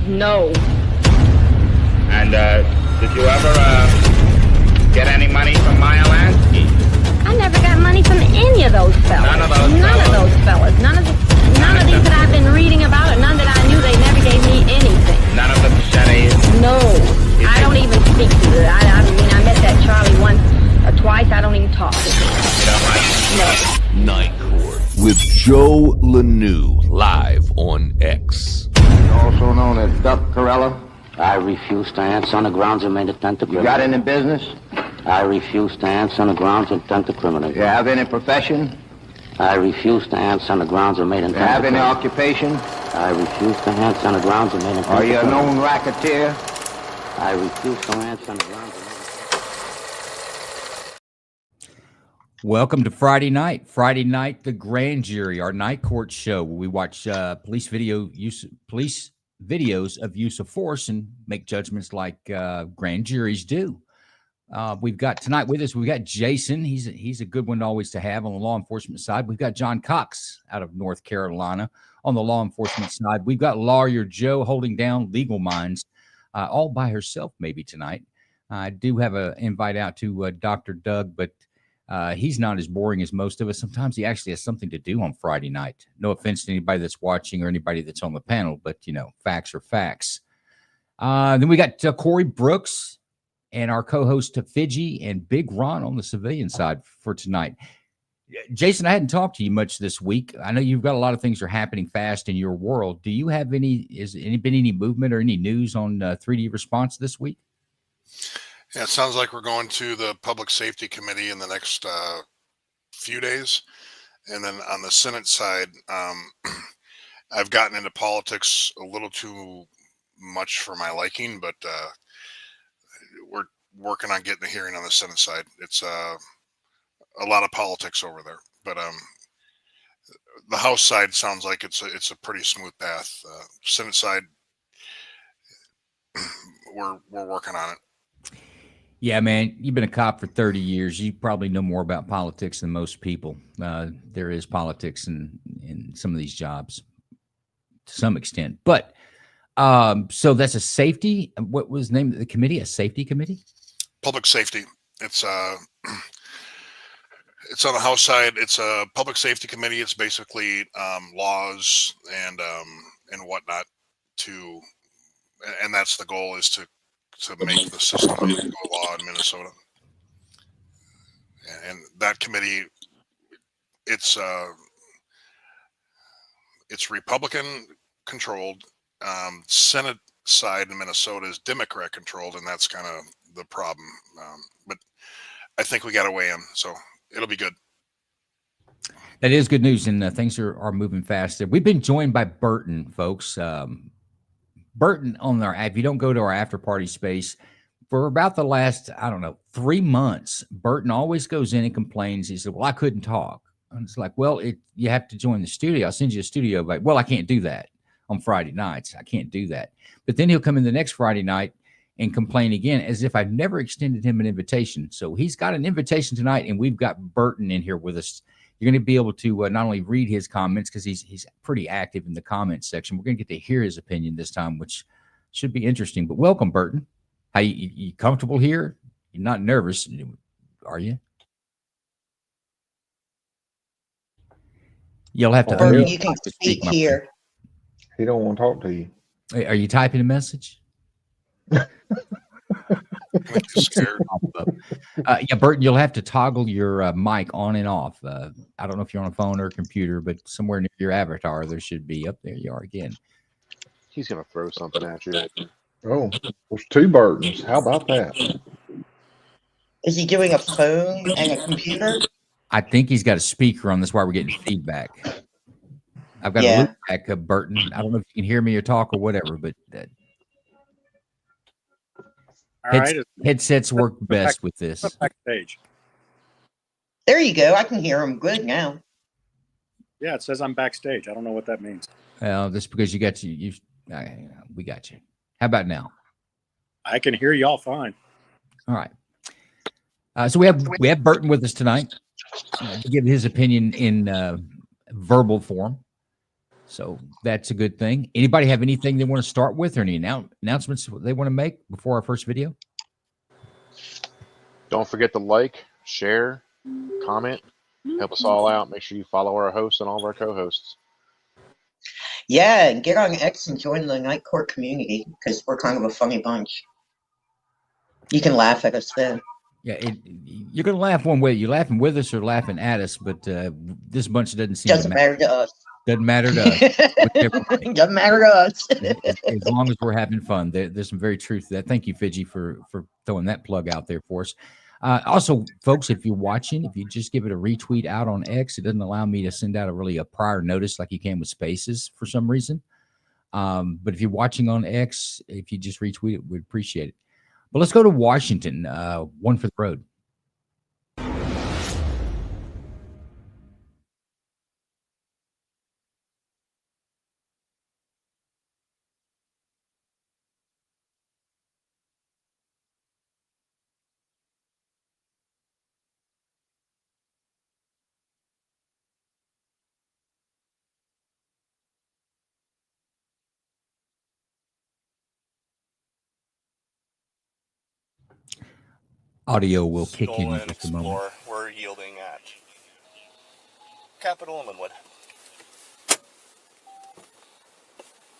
No. And did you ever get any money from Meyer Lansky? I never got money from any of those fellas. None of those None fellas? of those fellas. None of these that I've been reading about, or none that I knew. They never gave me anything. None of the Machets? No. I don't even speak to it. I mean, I met that Charlie once or twice. I don't even talk to him. You don't like him? No. Night Court with Joe Lanou, live on X. Also known as Duck Corella. I refuse to answer on the grounds of main intent to You got any business? I refuse to answer on the grounds of intent to criminate. You have any profession? I refuse to answer on the grounds of main intent You have to any criminate. occupation? I refuse to answer on the grounds of main intent Are to you a criminate. known racketeer? I refuse to answer on the grounds of main intent. Welcome to Friday night. Friday night, the grand jury, our night court show where we watch police videos of use of force and make judgments like grand juries do. We've got tonight with us, we've got Jason. He's a good one always to have on the law enforcement side. We've got John Cox out of North Carolina on the law enforcement side. We've got lawyer Joe holding down legal minds all by herself maybe tonight. I do have an invite out to Dr. Doug, but he's not as boring as most of us. Sometimes he actually has something to do on Friday night. No offense to anybody that's watching or anybody that's on the panel, but, you know, facts are facts. Then we got Corey Brooks and our co-host Fidji and Big Ron on the civilian side for tonight. Jason, I hadn't talked to you much this week. I know you've got a lot of things are happening fast in your world. Do you have been any movement or any news on 3D response this week? Yeah, it sounds like we're going to the Public Safety Committee in the next few days. And then on the Senate side, I've gotten into politics a little too much for my liking, but we're working on getting a hearing on the Senate side. It's a lot of politics over there, but the House side sounds like it's a pretty smooth path. Senate side, we're working on it. Yeah, man, you've been a cop for 30 years. You probably know more about politics than most people. There is politics in some of these jobs to some extent. But so that's a safety. What was the name of the committee? A safety committee? Public safety. It's on the House side. It's a public safety committee. It's basically laws and whatnot and that's the goal, is to make the system a legal law in Minnesota. And that committee, it's Republican controlled. Senate side in Minnesota is Democrat controlled, and that's kind of the problem. But I think we got to weigh in, so it'll be good. That is good news, and things are moving fast. We've been joined by Burton, folks. Burton on if you don't go to our after party space for about the last, 3 months, Burton always goes in and complains. He said, well, I couldn't talk. And it's like, well, you have to join the studio. I'll send you a studio. But, well, I can't do that on Friday nights. I can't do that. But then he'll come in the next Friday night and complain again as if I've never extended him an invitation. So he's got an invitation tonight, and we've got Burton in here with us. You're going to be able to not only read his comments, because he's pretty active in the comments section. We're going to get to hear his opinion this time, which should be interesting. But welcome, Burton. How you comfortable here? You're not nervous, are you? You'll have to. Burton, you can speak here. He don't want to talk to you. Are you typing a message? Yeah, Burton, you'll have to toggle your mic on and off. I don't know if you're on a phone or a computer, but somewhere near your avatar, there should be. Up there you are again. He's going to throw something at you. Oh, there's two Burtons. How about that? Is he doing a phone and a computer? I think he's got a speaker on. That's why we're getting feedback. I've got a loop back of Burton. I don't know if you can hear me or talk or whatever, but headsets work best with this. Backstage. There you go. I can hear him good now. Yeah, it says I'm backstage. I don't know what that means. That's because you got we got you. How about now? I can hear y'all fine. All right. So we have Burton with us tonight to give his opinion in verbal form. So that's a good thing. Anybody have anything they want to start with or any announcements they want to make before our first video? Don't forget to like, share, comment, help us all out. Make sure you follow our hosts and all of our co-hosts. Yeah, and get on X and join the Night Court community because we're kind of a funny bunch. You can laugh at us then. Yeah, you're going to laugh one way. You're laughing with us or laughing at us, but this bunch doesn't seem Doesn't matter to us. Doesn't matter to us. Doesn't matter to us. as long as we're having fun. There's some very truth to that. Thank you, Fidji, for throwing that plug out there for us. Also, folks, if you're watching, if you just give it a retweet out on X, it doesn't allow me to send out a prior notice like you can with Spaces for some reason. But if you're watching on X, if you just retweet it, we'd appreciate it. But let's go to Washington, one for the road. Audio will kick in just a moment. We're yielding at Capitol and Linwood.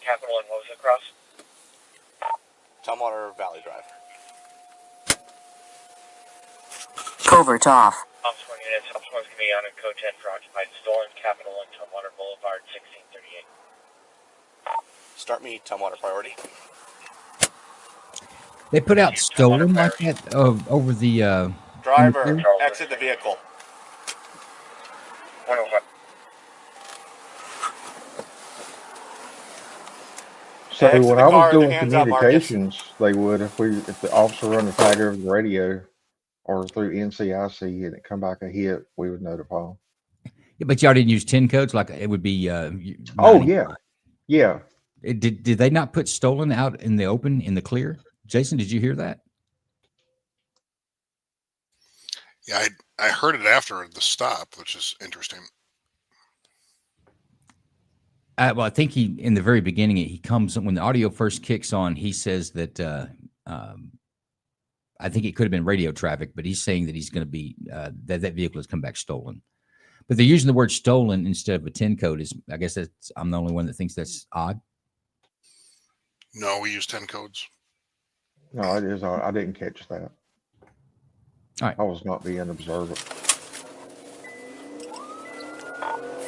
Capitol and what was it, Cross? Tumwater Valley Drive. Covert off. Ops 1 units, Ops 1's going to be on a code 10 for occupied stolen Capitol and Tumwater Boulevard 1638. Start me Tumwater priority. They put out stolen like that over the driver, exit the vehicle. 105. So when I was doing communications, they would if the officer run the tag over the radio or through NCIC and it come back a hit, we would notify them. Yeah, but y'all didn't use 10 codes like it would be. Oh yeah. Did they not put stolen out in the open in the clear? Jason, did you hear that? Yeah, I heard it after the stop, which is interesting. Well, I think in the very beginning, he comes when the audio first kicks on. He says that I think it could have been radio traffic, but he's saying that he's going to be that vehicle has come back stolen. But they're using the word stolen instead of a 10 code. I guess I'm the only one that thinks that's odd. No, we use 10 codes. No, it is. I didn't catch that. All right. I was not being observant.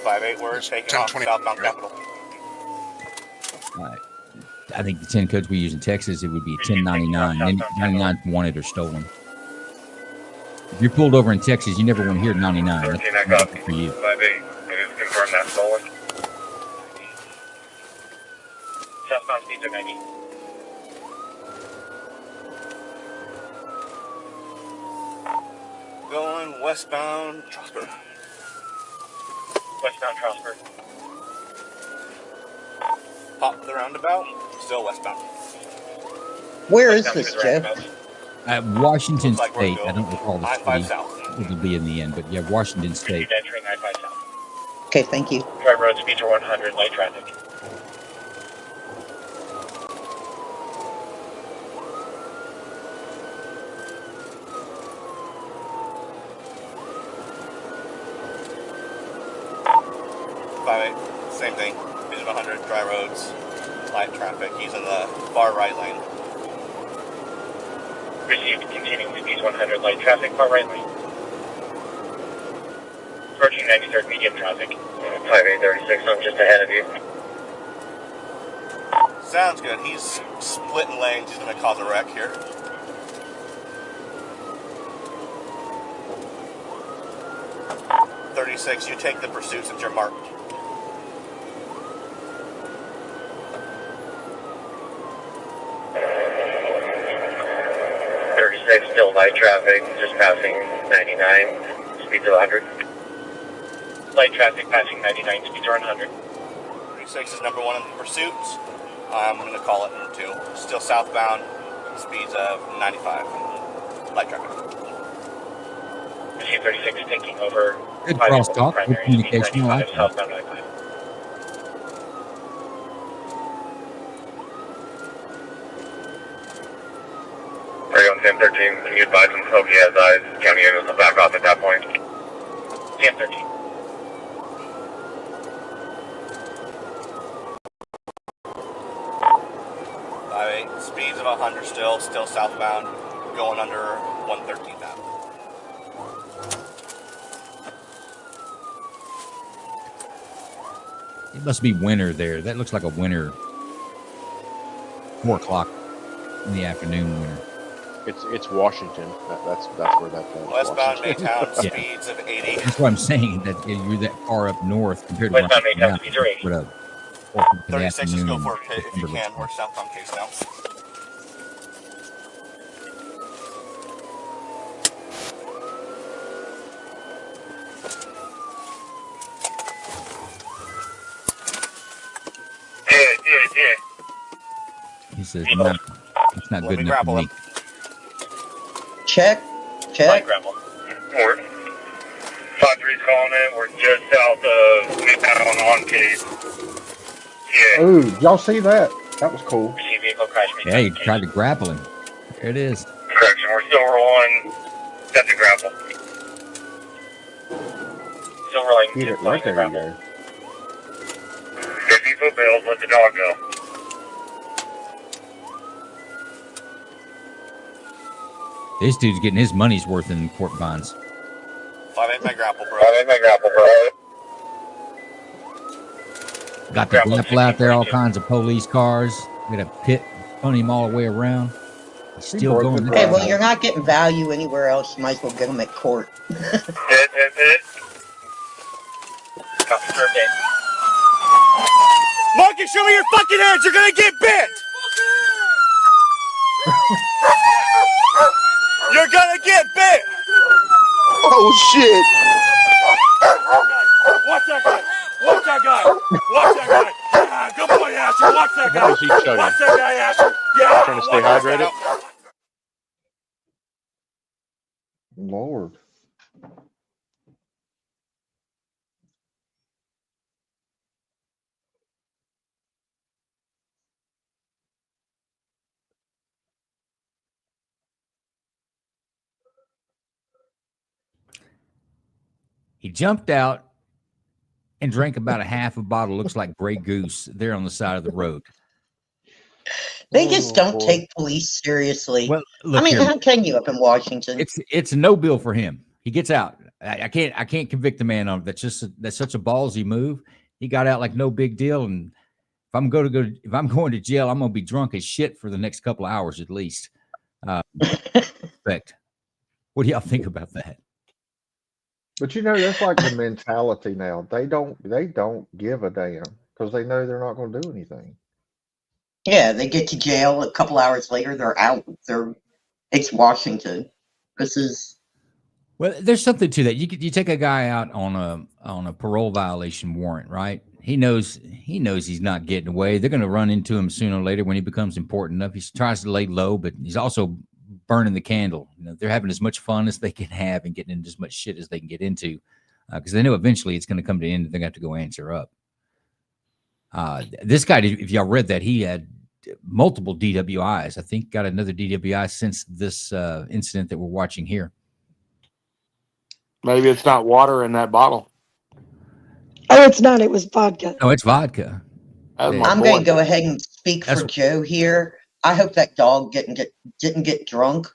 5-8, we're taking off southbound Capitol. I think the 10 codes we use in Texas, it would be 1099. 99 wanted or stolen. If you're pulled over in Texas, you never want to hear 99. That's for you. 5-8, maybe confirm that stolen. Southbound speeds are 90. Going westbound Trosper. Westbound Trosper. Pop the roundabout, still westbound. Where is this, Jeff? Washington State. I don't recall the I-5 city. south. It'll be in the end, but yeah, Washington State. Entering I-5 south. Okay, thank you. Drive road speeds are 100, light traffic. Same thing. Speeds of 100, dry roads, light traffic. He's in the far right lane. Received continuing speeds 100, light traffic, far right lane. Approaching next third, medium traffic. 5836, I'm just ahead of you. Sounds good. He's splitting lanes. He's going to cause a wreck here. You take the pursuit since you're marked. Still light traffic, just passing 99, speeds of 100. Light traffic passing 99, speeds are 100. 36 is number 1 in the pursuit. I'm going to call it number 2. Still southbound, speeds of 95. Light traffic. Machine 36 taking over. Good crosstalk. Good communication. Southbound 95. 1013, and you advise him hope he has eyes. County units will back off at that point. 1013. Speeds of 100 still southbound, going under 113th Ave. It must be winter there. That looks like a winter. 4 o'clock in the afternoon winter. It's Washington. That's where that goes. Westbound Washington. Maytown, speeds of 80. That's what I'm saying. That you're that far up north compared to Westbound Maytown, speeds are 80. 36 is go for a pit if you can. We're southbound case now. Yeah. He says, no, it's not good enough for me. Check. Light grapple. We're 5-3's calling in. We're just south of Midtown on case. Yeah. Ooh, y'all see that? That was cool. Receive vehicle crash. Yeah, he tried to grapple him. There it is. Correction. We're still rolling. That's a grapple. Still rolling. Get it right there, you go. 50-foot bails. Let the dog go. This dude's getting his money's worth in court fines. 5-8 my grapple, bro. 5-8 my grapple, bro. Got the grapple out there, all kinds of police cars. Got a pit on him all the way around. He's still going. Hey, well, you're not getting value anywhere else. You might as well get them at court. Hit. Copy, sir, hit. Marcus, show me your fucking hands. You're gonna get bit. You're gonna get bit. Oh shit! Watch that guy. Watch that guy. Watch that guy. Yeah, good boy, Asher. Watch that guy. What is he chugging? Watch that guy, Asher. Yeah. Trying to stay hydrated. Lord. He jumped out and drank about a half a bottle. Looks like Grey Goose there on the side of the road. They just don't take police seriously. Well, look, I mean, here, how can you up in Washington? it's a no bill for him. He gets out. I can't convict the man on that's such a ballsy move. He got out like no big deal. And if I'm going to jail, I'm gonna be drunk as shit for the next couple of hours at least. Respect. What do y'all think about that? But you know, that's like the mentality now. They don't give a damn because they know they're not going to do anything. Yeah, they get to jail a couple hours later. They're out. It's Washington. Well, there's something to that. You take a guy out on a parole violation warrant, right? He knows he's not getting away. They're going to run into him sooner or later when he becomes important enough. He tries to lay low, but he's also burning the candle. You know, they're having as much fun as they can have and getting into as much shit as they can get into, because they know eventually it's going to come to the end and they're going to have to go answer up. This guy, if y'all read that, he had multiple DWIs. I think got another DWI since this incident that we're watching here. Maybe it's not water in that bottle. Oh, it's not. It was vodka. No, it's vodka. I'm going to go ahead and speak for Joe here. I hope that dog didn't get drunk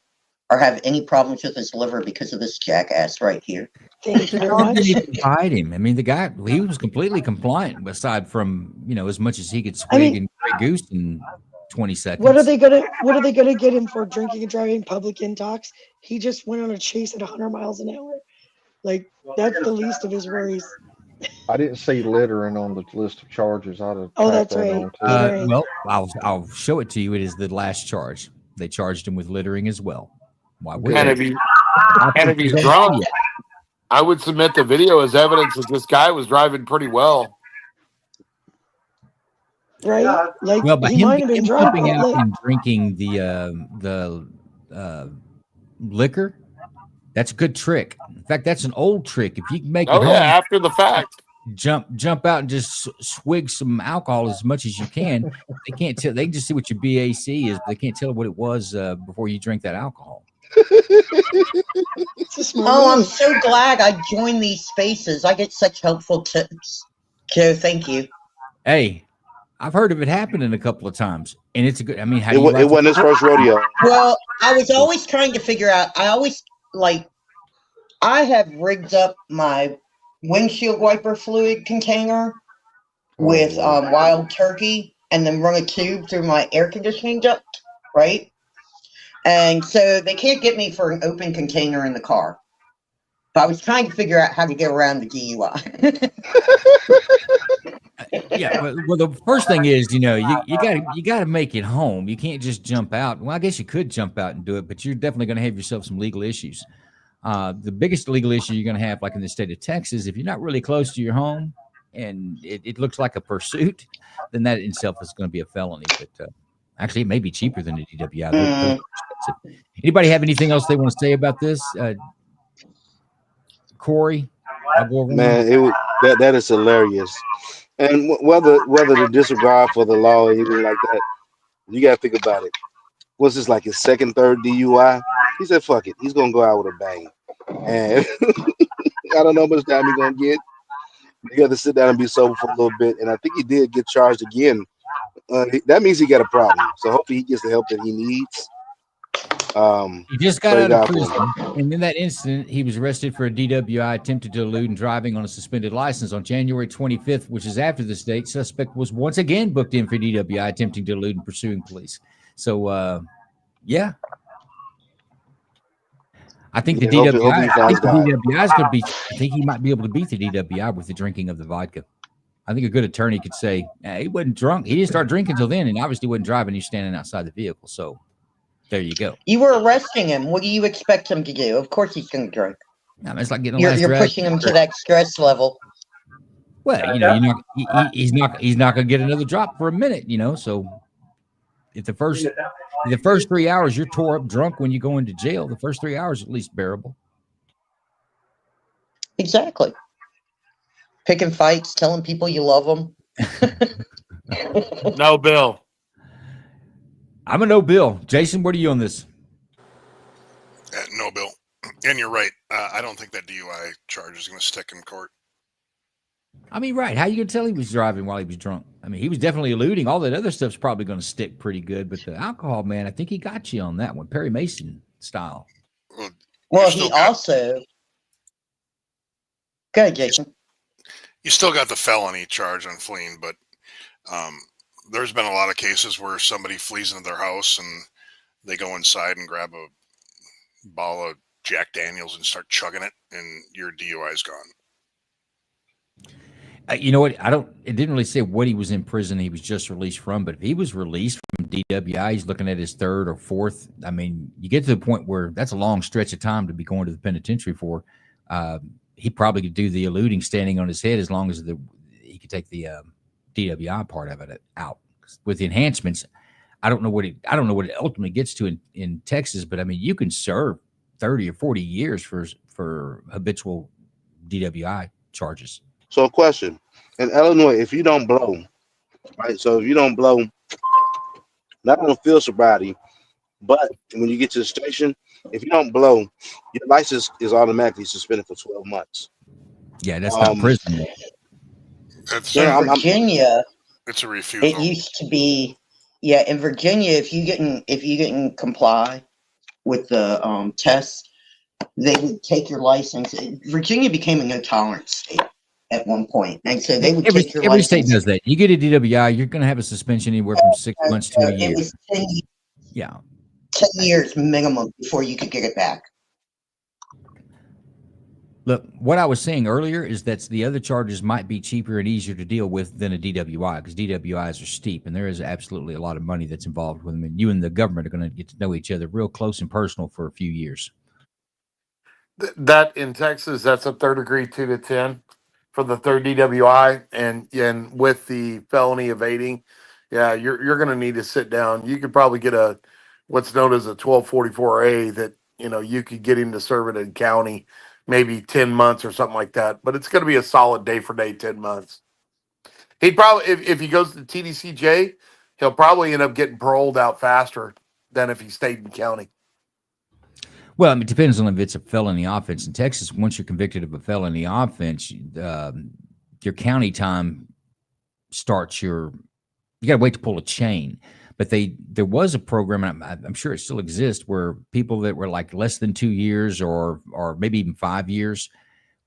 or have any problems with his liver because of this jackass right here. Thank you very Didn't much. even bite him. I mean, the guy, he was completely compliant aside from, as much as he could swig and Grey Goose in 20 seconds. What are they gonna get him for? Drinking and driving, public intox? He just went on a chase at 100 miles an hour. Like, that's the least of his worries. I didn't see littering on the list of charges. I'd have Oh, tacked that's that right. on, too. Well, I'll show it to you. It is the last charge. They charged him with littering as well. Why would And if he's drunk, I would submit the video as evidence that this guy was driving pretty well. Right? Like, Well, but he might have been him drunk. jumping but, out like, and drinking the liquor, that's a good trick. In fact, that's an old trick. If you can make Oh it yeah, home, after the fact. jump out and just swig some alcohol as much as you can. They can't tell. They can just see what your BAC is, but they can't tell what it was before you drink that alcohol. Oh, I'm so glad I joined these spaces. I get such helpful tips. Joe, thank you. Hey, I've heard of it happening a couple of times, and it's a good. I mean, how It, do you it wasn't his first rodeo. Well, I was always trying to figure out. I have rigged up my windshield wiper fluid container with wild turkey, and then run a tube through my air conditioning duct, right? And so they can't get me for an open container in the car. But I was trying to figure out how to get around the DUI. Yeah, well, the first thing is, you got to make it home. You can't just jump out. Well, I guess you could jump out and do it, but you're definitely going to have yourself some legal issues. The biggest legal issue you're going to have, like in the state of Texas, if you're not really close to your home and it looks like a pursuit, then that in itself is going to be a felony. But actually, it may be cheaper than a DWI. Those are expensive. Anybody have anything else they want to say about this? Corey, I'll go over Man, that is hilarious. And whether to disregard for the law or anything like that, you got to think about it. Was this like his second, third DUI? He said, "Fuck it, he's gonna go out with a bang." And I don't know how much time he's gonna get. You got to sit down and be sober for a little bit. And I think he did get charged again. That means he got a problem. So hopefully he gets the help that he needs. He just got out of prison, and in that incident, he was arrested for a DWI, attempted to elude and driving on a suspended license on January 25th, which is after this date. Suspect was once again booked in for DWI, attempting to elude and pursuing police. So, yeah. I think the DWI is going to be. I think he might be able to beat the DWI with the drinking of the vodka. I think a good attorney could say he wasn't drunk. He didn't start drinking until then, and obviously wasn't driving. He's standing outside the vehicle. So there you go. You were arresting him. What do you expect him to do? Of course he's going to drink. I mean, it's like getting you're pushing him to that stress level. Well, he's not going to get another drop for a minute. So if the first 3 hours you're tore up drunk when you go into jail, the first 3 hours at least bearable. Exactly. Picking fights, telling people you love them. No, Bill. I'm a no Bill. Jason, what are you on this? No, Bill. And you're right. I don't think that DUI charge is going to stick in court. I mean, right. How are you going to tell he was driving while he was drunk? I mean, he was definitely eluding. All that other stuff's probably going to stick pretty good. But the alcohol, man, I think he got you on that one. Perry Mason style. Well, he also... Go ahead, Jason. You still got the felony charge on fleeing, but there's been a lot of cases where somebody flees into their house and they go inside and grab a bottle of Jack Daniels and start chugging it, and your DUI is gone. You know what? It didn't really say what he was in prison he was just released from, but if he was released from DWI, he's looking at his third or fourth. I mean, you get to the point where that's a long stretch of time to be going to the penitentiary for. He probably could do the eluding standing on his head as long as he could take the DWI part of it out. With the enhancements, I don't know what it ultimately gets to in Texas, but I mean, you can serve 30 or 40 years for habitual DWI charges. So a question. In Illinois, if you don't blow, right? So if you don't blow, not on field sobriety, but when you get to the station, if you don't blow, your license is automatically suspended for 12 months. Yeah, that's not prison. In Virginia, it's a refusal. It used to be, in Virginia, if you didn't comply with the tests, they would take your license. Virginia became a no tolerance state at one point, and so they would take your license. Every state does that. You get a DWI, you're going to have a suspension anywhere from 6 months to a year. It was 10 years. Yeah. 10 years minimum before you could get it back. Look, what I was saying earlier is that the other charges might be cheaper and easier to deal with than a DWI, because DWIs are steep, and there is absolutely a lot of money that's involved with them. And you and the government are going to get to know each other real close and personal for a few years. That in Texas, that's a third degree 2 to 10 for the third DWI, and with the felony evading, you're going to need to sit down. You could probably get what's known as a 1244A that you could get him to serve it in county maybe 10 months or something like that. But it's going to be a solid day for day 10 months. He'd probably, if he goes to TDCJ, he'll probably end up getting paroled out faster than if he stayed in county. Well, I mean, it depends on if it's a felony offense. In Texas, once you're convicted of a felony offense, your county time starts you got to wait to pull a chain. But there was a program, and I'm sure it still exists, where people that were like less than 2 years or maybe even 5 years,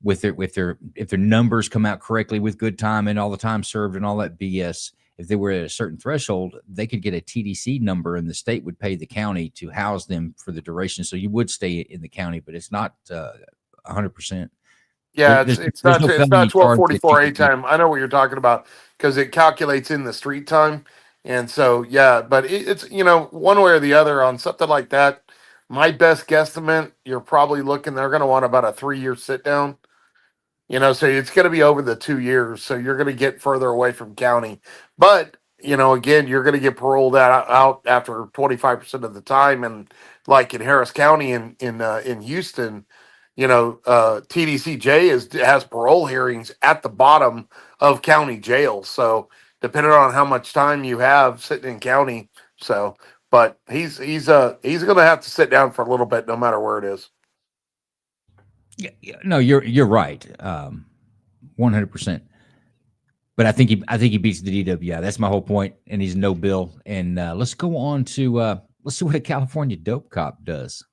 if their numbers come out correctly with good time and all the time served and all that BS, if they were at a certain threshold, they could get a TDC number, and the state would pay the county to house them for the duration. So you would stay in the county, but it's not 100%. Yeah, it's not 1244A time. I know what you're talking about because it calculates in the street time. And so, yeah, but it's, one way or the other on something like that. My best guesstimate, you're probably looking, they're going to want about a 3-year sit down. So it's going to be over the 2 years. So you're going to get further away from county. But, again, you're going to get paroled out after 25% of the time. And like in Harris County in Houston, TDCJ has parole hearings at the bottom of county jail. So depending on how much time you have sitting in county, but he's going to have to sit down for a little bit, no matter where it is. Yeah, no, you're right, 100%. But I think he beats the DWI. That's my whole point, and he's no bill. And let's go on to let's see what a California dope cop does.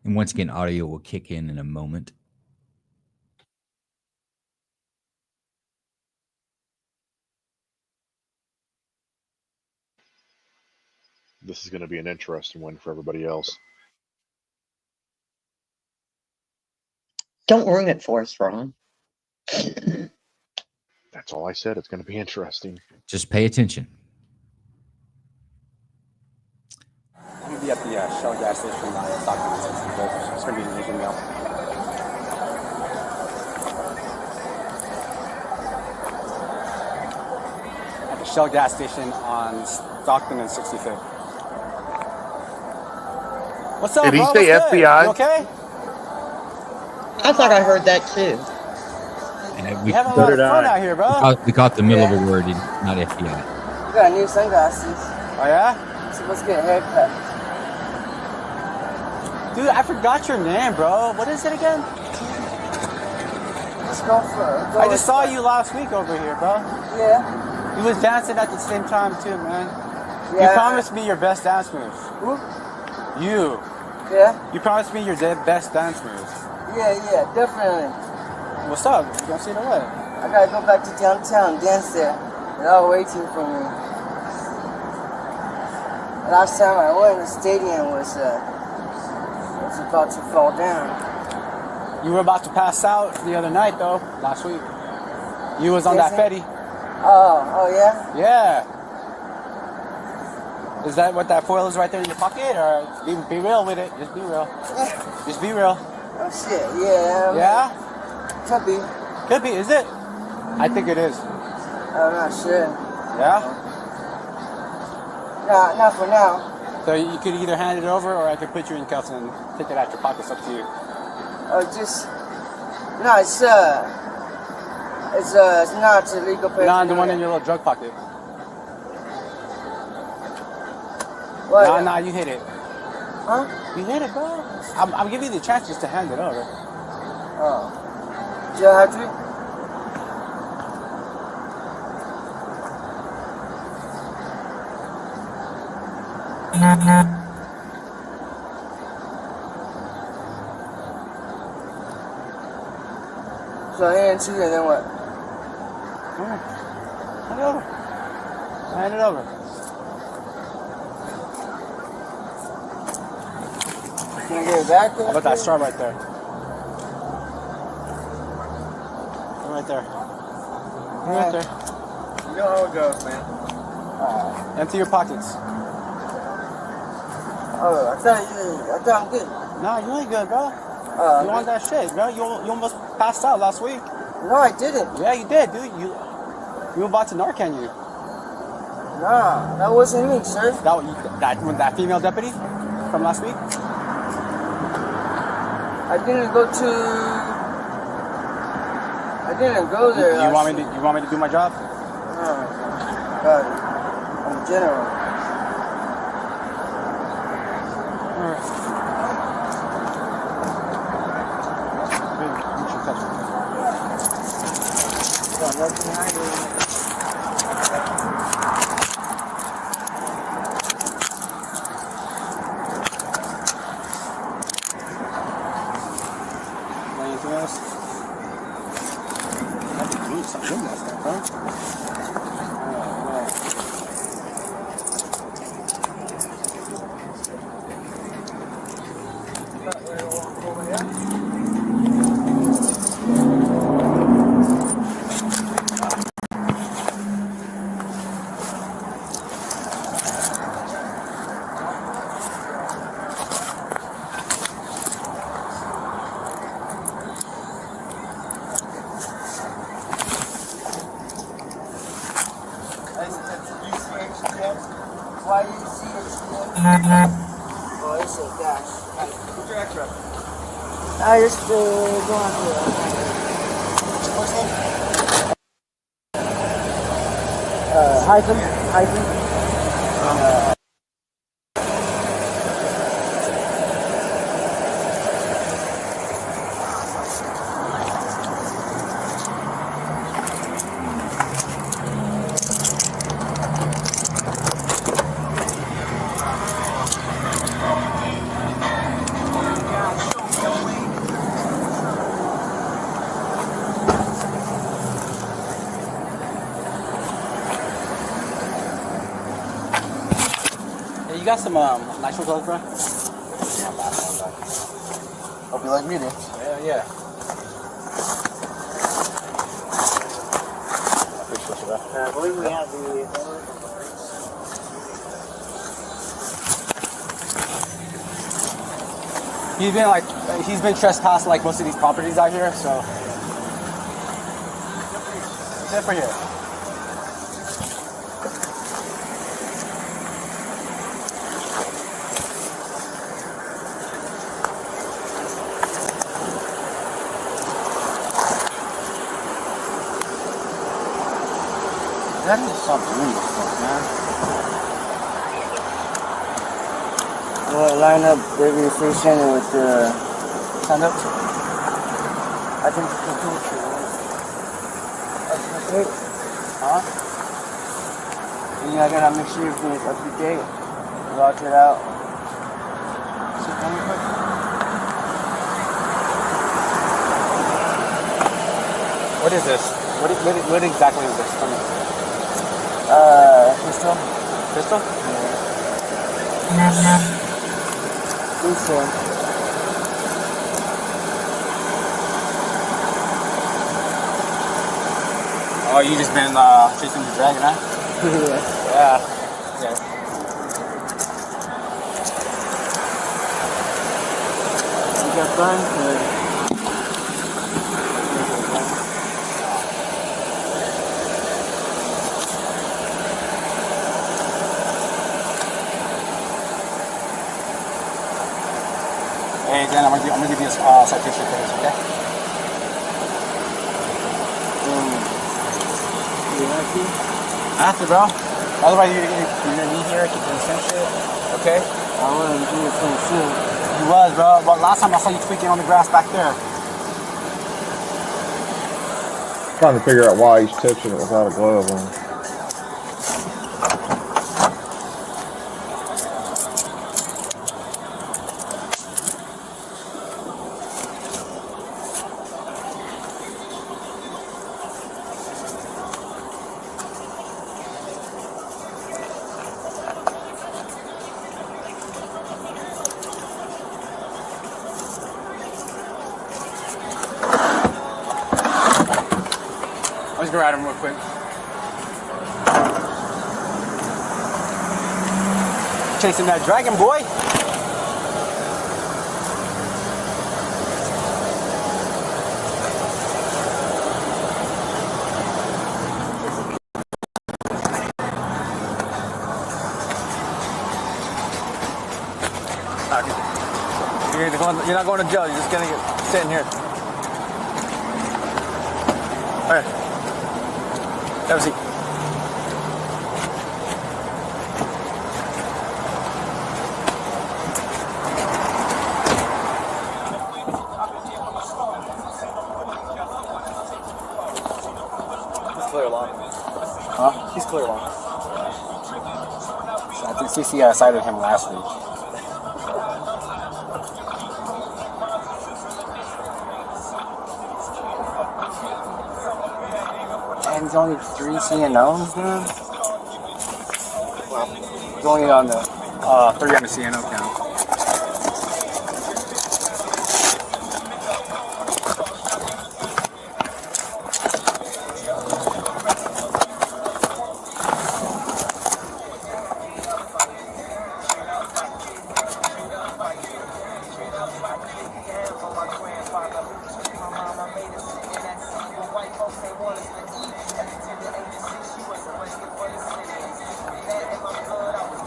And once again, audio will kick in a moment. This is going to be an interesting one for everybody else. Don't ruin it for us, Ron. That's all I said. It's going to be interesting. Just pay attention. I'm going to be at the Shell gas station talking. It's going to be an email. At the Shell gas station on Stockton and 65th. What's up, Did he bro? say What's good? FBI? You okay? I thought I heard that too. We having a lot of fun out here, bro. We caught the middle of a word, not FBI. You got new sunglasses. Oh, yeah? So let's get a haircut. Dude, I forgot your name, bro. What is it again? Let's go for it. I just saw you last week over here, bro. Yeah. You was dancing at the same time, too, man. Yeah. You promised me your best dance moves. Who? You. Yeah? You promised me your best dance moves. Yeah, definitely. What's up? You don't see the way. I gotta go back to downtown, dance there. They're all waiting for me. Last time I went, the stadium was about to fall down. You were about to pass out the other night, though, last week. You was on that Fetty. Oh, yeah? Yeah. Is that what that foil is right there in your pocket? Or be real with it. Just be real. Just be real. Oh, shit, yeah. Yeah? Could be. Could be, is it? I think it is. I'm not sure. Yeah? Nah, not for now. So you could either hand it over or I could put you in cuffs and take it out your pocket. It's up to you. No, it's not illegal paper. Nah, the one in your little drug pocket. What? Nah, you hit it. Huh? You hit it, bro. I'm giving you the chance just to hand it over. Oh. Do I have to? So I hand it to you and then what? Hand it over. Hand it over. Can I get it back? How about that star right there? Right there. Right there. You know how it goes, man. Empty your pockets. Oh, I thought I'm good. Nah, you ain't good, bro. You on that shit, bro. You almost passed out last week. No, I didn't. Yeah, you did, dude. You were about to Narcan you. Nah, that wasn't me, sir. That female deputy from last week? I didn't go there. You want me to do my job? Oh, God. I'm a general. Nothing hiding. Anything else? Stop doing that stuff, huh? Why you see it? Oh, it's a gosh. What's your extra? I just going through it. Hiking. Hey, you got some nice clothes, bro? Hope you like medium. Yeah. I believe we have the. He's been trespassed like most of these properties out here, so. Except for here. That is something really fuck, man. Well, line up every free center with the Stand up. I think it's the two shit, right? That's it. Huh? And I gotta make sure everything is up to date. Lodge it out. What is this? What exactly is this? Pistol. Pistol? Think so. Oh, you just been chasing the dragon, huh? Yeah. You got guns? Hey, Dan, I'm gonna give you a citation for this, okay? You have to? I have to, bro. Otherwise, you're gonna need here, keep doing the same shit, okay? I wasn't doing some shit. You was, bro. But last time I saw you tweaking on the grass back there. Trying to figure out why he's touching it without a glove on. Let's go at him real quick. Chasing that dragon, boy. You're not going to jail. You're just gonna get sitting here. All right. Have a seat. He's clear along. Huh? He's clear along. I think CC cited him last week. And there's only 3 CNOs then? Well, there's only on the 3 on the CNO count.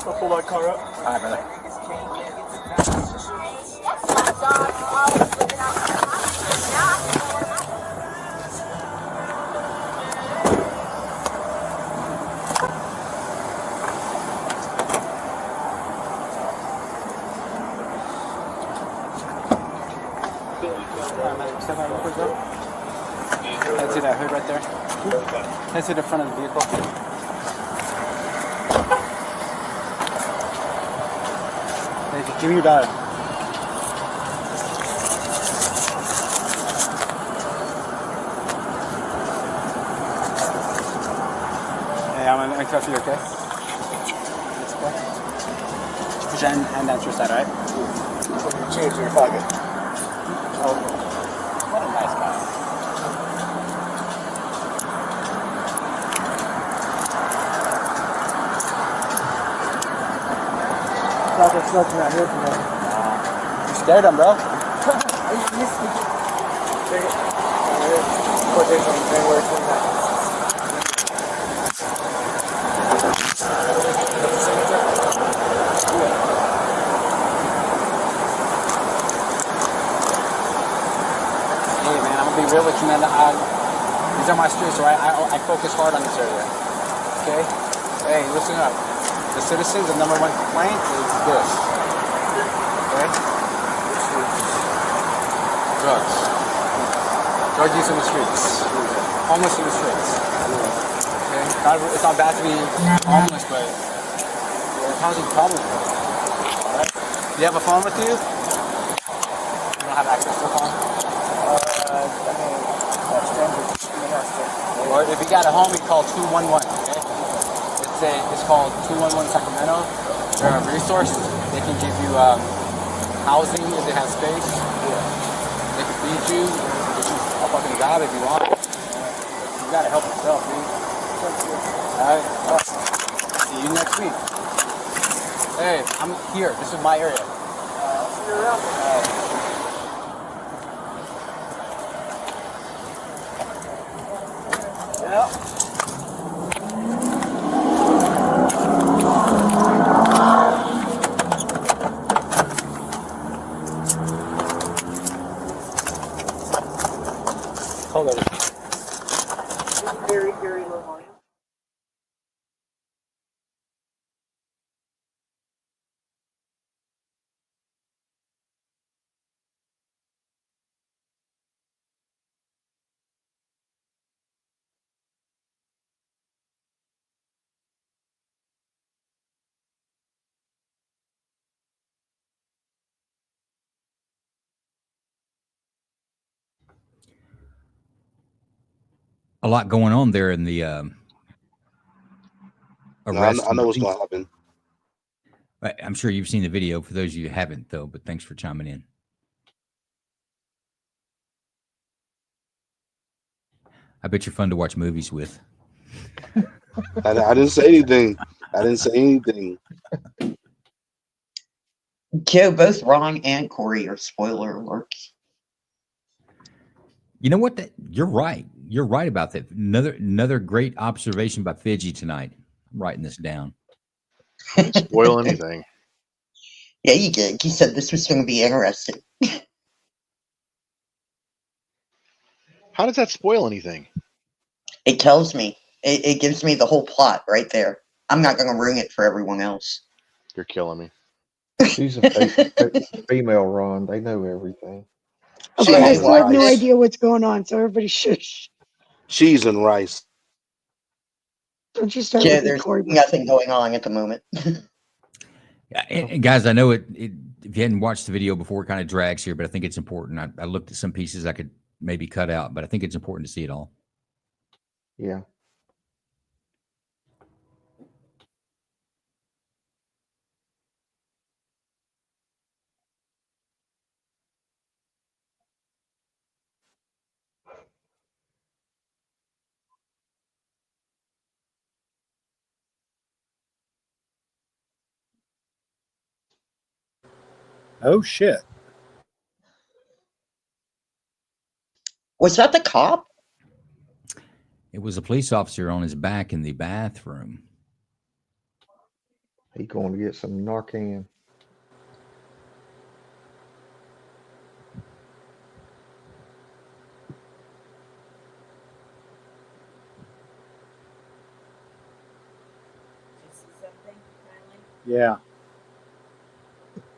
I'll pull that car up. All right, brother. Head to that hood right there. Head to the front of the vehicle. Give me your dollar. Hey, I'm gonna touch you, okay? That's okay. Put your hand down to your side, alright? Put your change in your pocket. Oh, what a nice guy. There's nothing out here for me. You scared him, bro. Take it. Put this on anywhere from that. Hey man, I'm gonna be real with you, man. These are my streets, right? I focus hard on this area. Okay? Hey, listen up. The citizens, the number 1 complaint is this. Okay? Drugs. Drug use in the streets. Homeless in the streets. Okay? It's not bad to be homeless, but we're causing problems. Alright? Do you have a phone with you? You don't have access to a phone? Or if you got a home, you call 211. Okay? It's called 211 Sacramento. They're a resource. They can give you housing if they have space. They can feed you, get you a fucking job if you want. You gotta help yourself, dude. Alright. See you next week. Hey, I'm here. This is my area. I'll see you around. Yeah. Hold on. Very, very low volume. A lot going on there in the arrest. I know what's going to happen. I'm sure you've seen the video. For those of you who haven't, though, but thanks for chiming in. I bet you're fun to watch movies with. I didn't say anything. I didn't say anything. Joe, both Ron and Corey are spoiler alerts. You know what? You're right. You're right about that. Another great observation by Fidgy tonight. I'm writing this down. Didn't spoil anything. Yeah, you did. You said this was going to be interesting. How does that spoil anything? It tells me. It gives me the whole plot right there. I'm not going to ruin it for everyone else. You're killing me. She's a female, Ron. They know everything. Okay, I still have no rice. idea what's going on, so everybody shush. Cheese and rice. Don't you start Yeah, with me, there's Corey. nothing going on at the moment. And guys, I know it. If you hadn't watched the video before, it kind of drags here, but I think it's important. I looked at some pieces I could maybe cut out, but I think it's important to see it all. Yeah. Oh, shit. Was that the cop? It was a police officer on his back in the bathroom. He going to get some Narcan. Yeah.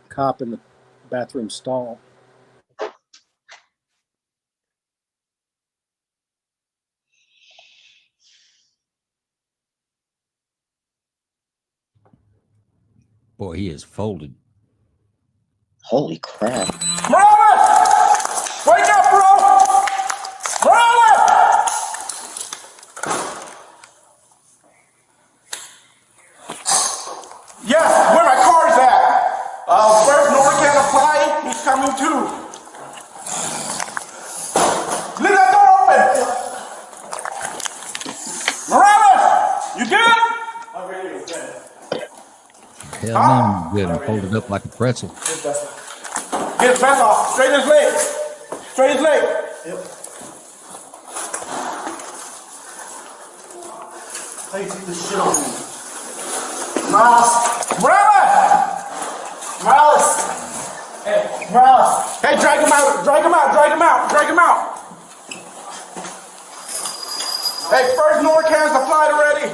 Cop in the bathroom stall. Boy, he is folded. Holy crap. Morales! Wake up, bro! Morales! Yeah, where my car's at? First Norcan apply, he's coming too. Leave that door open! Morales! You good? I'm ready to go. Hell no, I'm good. I'm folded up like a pretzel. Get his vest off. Straight his leg. Straight his leg. Yep. How you take this shit on me? Morales! Morales! Hey, Morales! Hey, drag him out! Drag him out! Drag him out! Drag him out! Hey, first Norcan's applied already.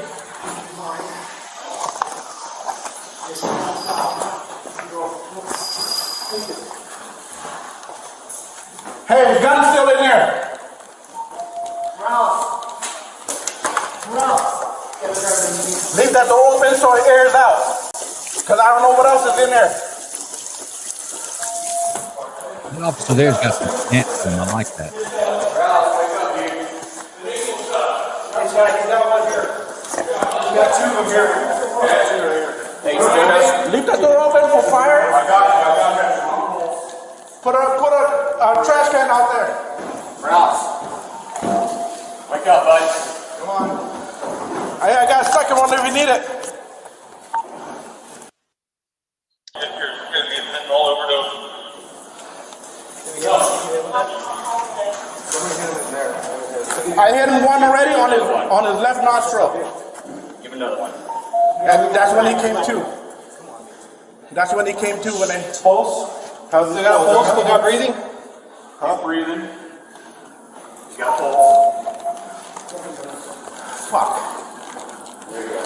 Hey, his gun's still in there. Leave that door open so it airs out. Because I don't know what else is in there. The officer there's got some stance, and I like that. Leave that door open for fire. I got it. Put a trash can out there. Rouse. Wake up, bud. Come on. I got a second one if you need it. All overdose. I hit him one already on his left nostril. Give another one. And that's when he came to. That's when he came to when they pulse. How's it got pulse? Still got breathing? Not breathing. He's got pulse. Fuck. There you go.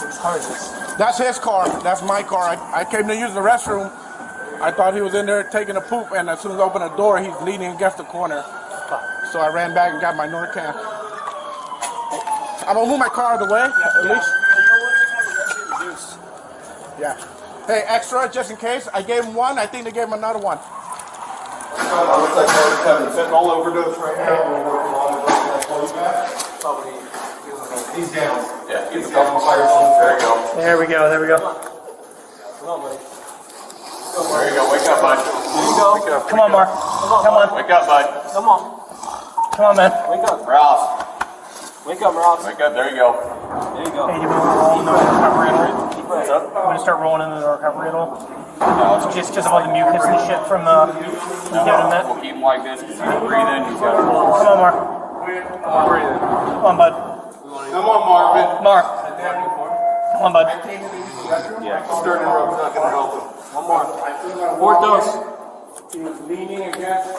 Whose car is this? That's his car. That's my car. I came to use the restroom. I thought he was in there taking a poop, and as soon as I opened the door, he's leaning against the corner. So I ran back and got my Norcan. I'm gonna move my car out of the way, at least. Yeah. Hey, extra, just in case. I gave him one. I think they gave him another one. I looks like we're having fentanyl overdose right now. We're working on it. Probably. He's down. Yeah, he's down. There you go. There we go. There we go. Come on, buddy. There you go. Wake up, bud. There you go. Wake up. Come on, Mark. Come on. Wake up, bud. Come on. Come on, man. Wake up, Ross. Wake up, Ross. Wake up. There you go. There you go. Hey, do you want to roll into the recovery at all? What's up? You want to start rolling into the recovery at all? No. Just because of all the mucus and shit from giving him that? We'll keep him like this because he's breathing. He's got a pulse. Come on, Mark. Come on, breathing. Come on, bud. Come on, Marvin. Mark. Come on, bud. Yeah. Starting rope's not going to help him. One more. Fourth dose. He was leaning against.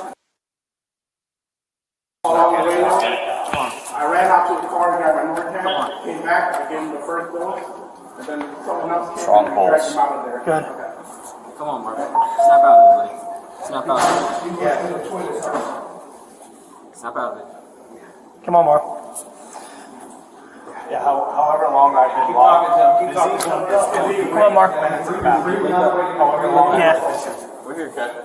I ran out to the car and got my Norcan, came back, I gave him the first dose, and then someone else came Strong and pulse. dragged him out of there. Good. Come on, Mark. Snap out of it, buddy. Snap out of it. Snap out of it. Come on, Mark. Yeah, however long I've been locked. Come on, Mark. Yeah. We're here, Kat.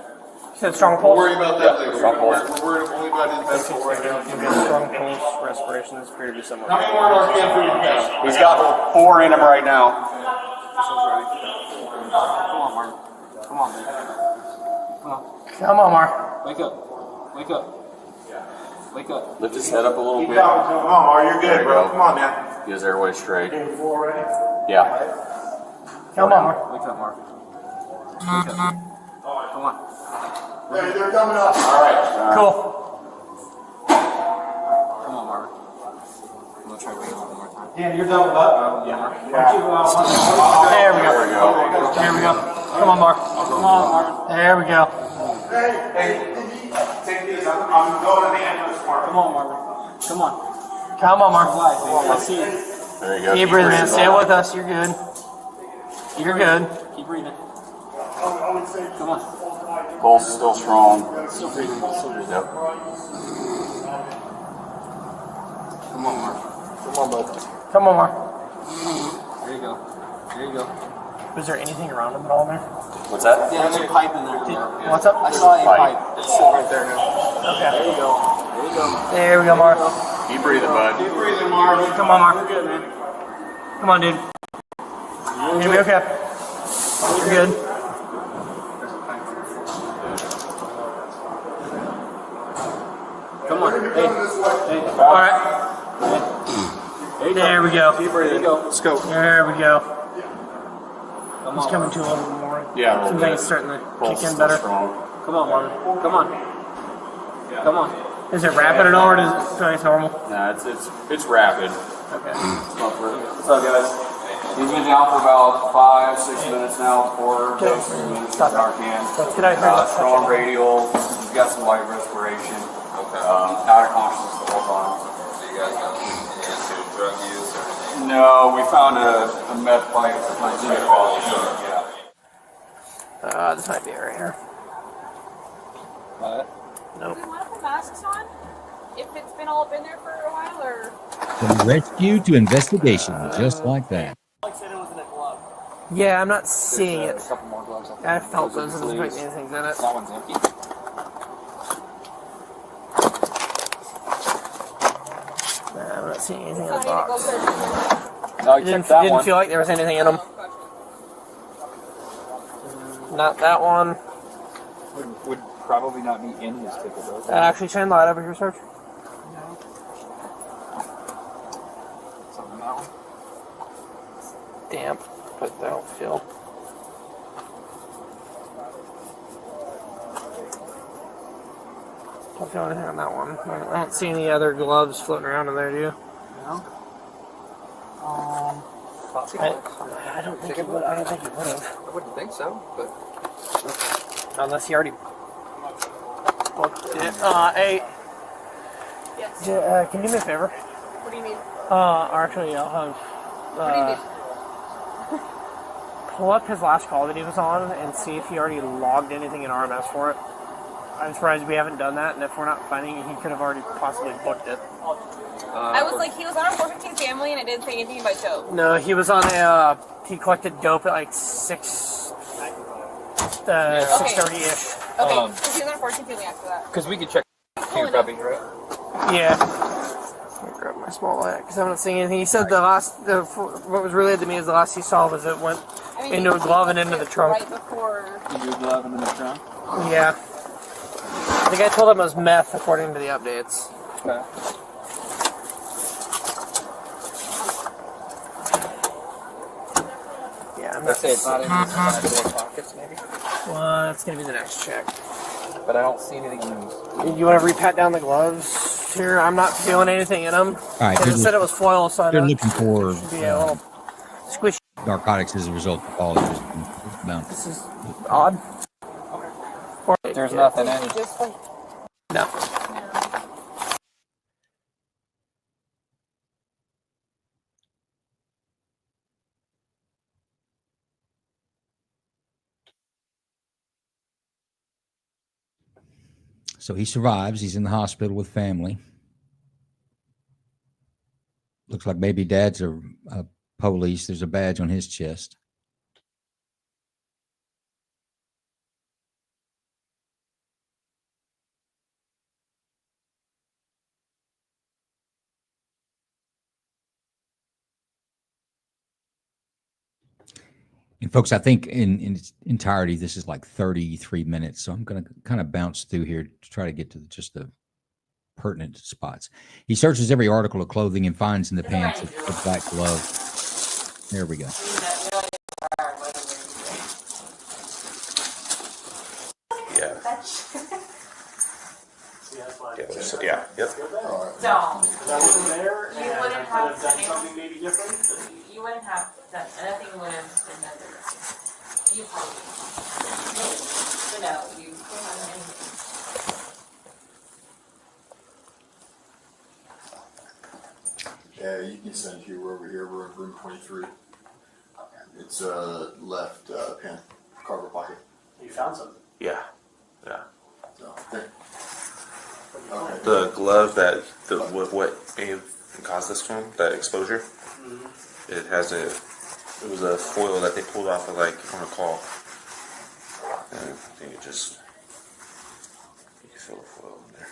You said strong pulse? Don't worry about that later. Strong pulse. We're only about his medical right now. Strong pulse, respiration is appear to be somewhat. How many more RPM do you have? He's got 4 in him right now. Come on, Mark. Come on, man. Come on. Come on, Mark. Wake up. Wake up. Wake up. Lift his head up a little bit. Oh, you're good, bro. Come on, man. Get his airway straight. Game 4 ready? Yeah. Come on, Mark. Wake up, Mark. Wake up. Come on. Hey, they're coming up. All right. Cool. Come on, Mark. I'm going to try to wake up one more time. Yeah, you're done with that? Yeah. There we go. There we go. Come on, Mark. Come on, Mark. There we go. Hey, take these. I'm going to the ambulance car. Come on, Mark. Come on. Come on, Mark. I see it. There you go. Keep breathing, man. Stay with us. You're good. You're good. Keep breathing. Come on. Pulse is still strong. Still breathing. Still breathing. Yep. Come on, Mark. Come on, bud. Come on, Mark. There you go. There you go. Was there anything around him at all there? What's that? Yeah, there's a pipe in there. What's up? I saw a pipe. It's sitting right there now. Okay. There you go. There you go. There we go, Mark. Keep breathing, bud. Keep breathing, Mark. Come on, Mark. You're good, man. Come on, dude. You're gonna be okay. You're good. Come on. Hey. All right. There we go. Keep breathing. There you go. Let's go. There we go. Come He's on. coming to a little bit more. Yeah. Some things starting to Pulse kick is in still better. strong. Come on, Marvin. Come on. Come on. Is it rapid at all, or does it feel like it's normal? Nah, it's rapid. Okay. What's up, guys? He's been down for about 5-6 minutes now. 4 doses of Narcan. Let's get out here. Strong radial. He's got some light respiration. Okay. Out of consciousness the whole time. So you guys got any issue with drug use or anything? No, we found a meth pipe. Yeah. This might be it right here. What? Nope. Do we want to put masks on? If it's been all up in there for a while, or? From rescue to investigation, just like that. Yeah, I'm not seeing it. A couple more gloves. I felt those. Doesn't make anything in it. That one's empty. Nah, I'm not seeing anything in the So I need to go box. search. No, It didn't feel like there was anything in them. Not that one. Would probably not be in this ticket though. Actually, shine the light over here, search. Something that one. Damp, but they don't feel. Don't feel anything on that one. I don't see any other gloves floating around in there, do you? No. I don't think it would. I don't think it would have. I wouldn't think so, but Unless he already booked it. Hey. Yes. Can you do me a favor? What do you mean? Actually, I'll have. What do you mean? Pull up his last call that he was on and see if he already logged anything in RMS for it. I'm surprised we haven't done that, and if we're not finding it, he could have already possibly booked it. I was like, he was on our 415 family, and I didn't say anything about Joe. No, he was on a. He collected dope at like 6:30ish. Okay, because he was on our 415 family after that. because we could check your copy, right? Yeah. Let me grab my small hat because I haven't seen anything. He said what was relayed to me is the last he saw was it went into a glove and into the trunk. Right before. Into a glove and in the trunk? Yeah. The guy told him it was meth according to the updates. Okay. Yeah, I'm Let's say it's not in the pockets, maybe. Well, that's gonna be the next check. But I don't see anything loose. You want to re-pat down the gloves here? I'm not feeling anything in them. All right, It said it was foil, so they're looking for should be a little squishy. narcotics as a result of all of this. This is odd. There's nothing in it. No. So he survives. He's in the hospital with family. Looks like maybe dad's a police. There's a badge on his chest. And folks, I think in its entirety, this is like 33 minutes. So I'm going to kind of bounce through here to try to get to just the pertinent spots. He searches every article of clothing and finds in the pants a black glove. There we go. Yeah. Yeah. Yep. Don't. You wouldn't have done something maybe different. You wouldn't have done. Nothing would have been done different. You probably. But no, you don't have anything. Yeah, you can send you. We're over here. We're in room 23. It's left pant cargo pocket. You found something. Yeah. Okay. The glove with what may have caused this to him, that exposure. Mm-hmm. It was a foil that they pulled off of, like, on a call. And I think you feel the foil in there.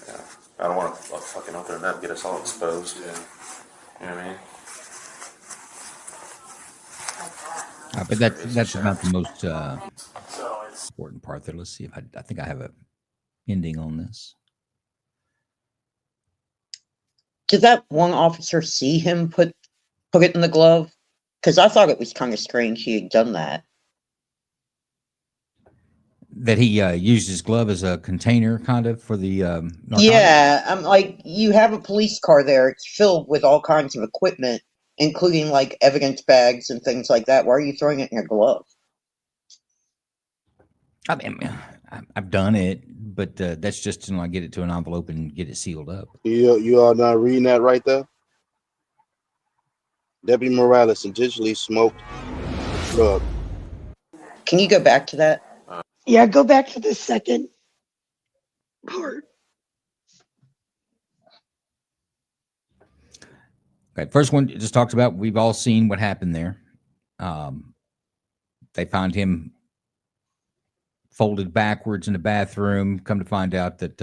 Yeah. I don't want to fucking open it up and get us all exposed. Yeah. You know what I mean? But that's not the most important part there. Let's see if I think I have a ending on this. Did that one officer see him put it in the glove? Because I thought it was kind of strange he had done that. That he used his glove as a container, kind of, for the narcotics? Yeah, I'm like, you have a police car there. It's filled with all kinds of equipment, including like evidence bags and things like that. Why are you throwing it in your glove? I mean, I've done it, but that's just to get it to an envelope and get it sealed up. You all not reading that right there? Deputy Morales intentionally smoked the drug. Can you go back to that? Yeah, go back to the second part. Okay, first one just talks about, we've all seen what happened there. They found him folded backwards in the bathroom. Come to find out that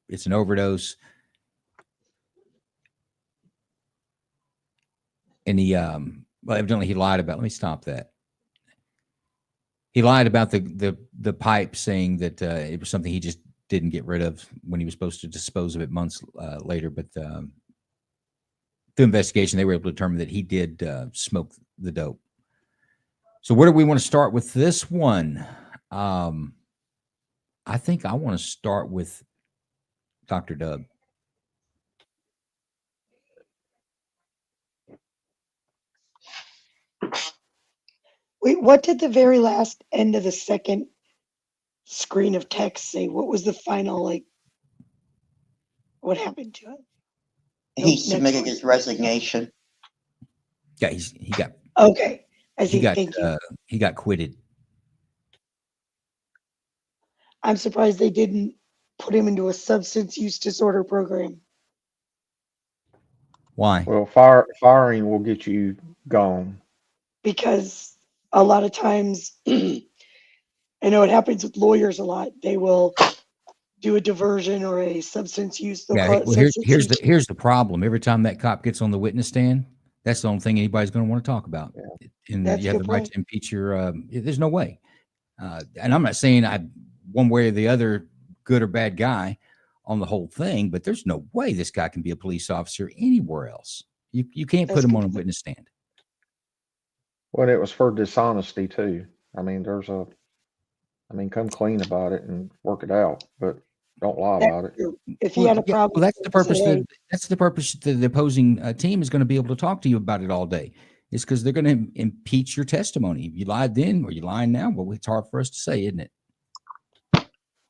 it's an overdose. And he, well, evidently he lied about, let me stop that. He lied about the pipe, saying that it was something he just didn't get rid of when he was supposed to dispose of it months later. But through investigation, they were able to determine that he did smoke the dope. So where do we want to start with this one? I think I want to start with Dr. Dub. Wait, what did the very last end of the second screen of text say? What was the final, what happened to him? He submitted his resignation. Yeah, he got okay. I see. He got quitted. I'm surprised they didn't put him into a substance use disorder program. Why? Well, firing will get you gone. Because a lot of times, I know it happens with lawyers a lot. They will do a diversion or a substance use. They'll Yeah. call it Well, substance use. here's the problem. Every time that cop gets on the witness stand, that's the only thing anybody's going to want to talk about. And That's you a have good the right point. to impeach your. There's no way. And I'm not saying I one way or the other, good or bad guy on the whole thing, but there's no way this guy can be a police officer anywhere else. You can't put him on a witness stand. Well, it was for dishonesty too. I mean, come clean about it and work it out, but don't lie about it. If he had a problem, that's the purpose. say, That's the purpose. The opposing team is going to be able to talk to you about it all day. It's because they're going to impeach your testimony. If you lied then or you lying now, well, it's hard for us to say, isn't it?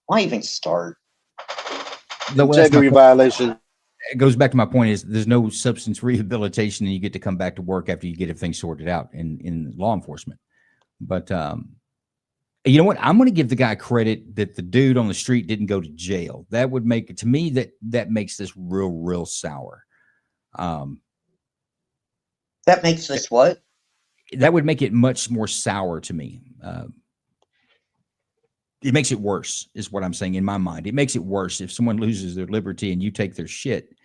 Why even start? Integrity violation. It goes back to my point: is there's no substance rehabilitation, and you get to come back to work after you get everything sorted out in law enforcement. But you know what? I'm going to give the guy credit that the dude on the street didn't go to jail. That would make it, to me, that makes this real sour. That makes this what? That would make it much more sour to me. It makes it worse, is what I'm saying in my mind. It makes it worse if someone loses their liberty and you take their shit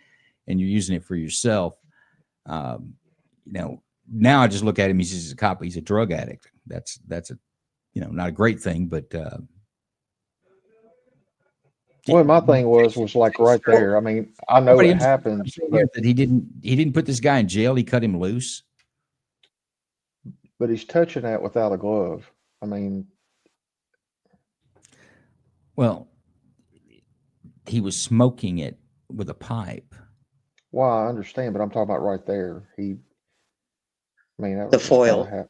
and you're using it for yourself. Now I just look at him. He's just a cop. He's a drug addict. That's a, not a great thing, but. Well, my thing was like right there. I mean, I know it happens, but that he didn't put this guy in jail. He cut him loose. But he's touching that without a glove. I mean, well, he was smoking it with a pipe. Well, I understand, but I'm talking about right there. That the was foil. Kind of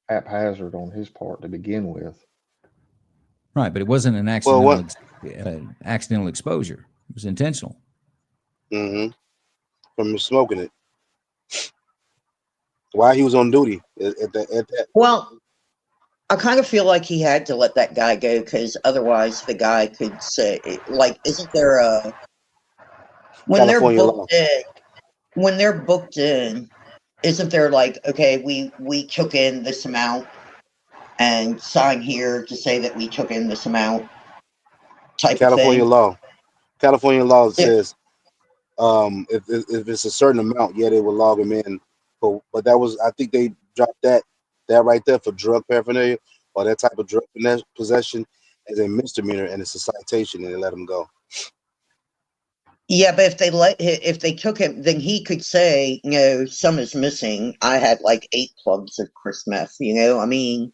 haphazard on his part to begin with. Right, but it wasn't an accidental exposure. It was intentional. Mm-hmm. From smoking it. While he was on duty at that. Well, I kind of feel like he had to let that guy go because otherwise the guy could say, like, isn't there a when they're booked in, isn't there like, okay, we took in this amount and sign here to say that we took in this amount type California of thing? law. California law says if it's a certain amount, they will log them in. But that was, I think they dropped that right there for drug paraphernalia or that type of drug possession as a misdemeanor, and it's a citation, and they let them go. Yeah, but if they took him, then he could say, some is missing. I had like 8 plugs of Chris meth. I mean,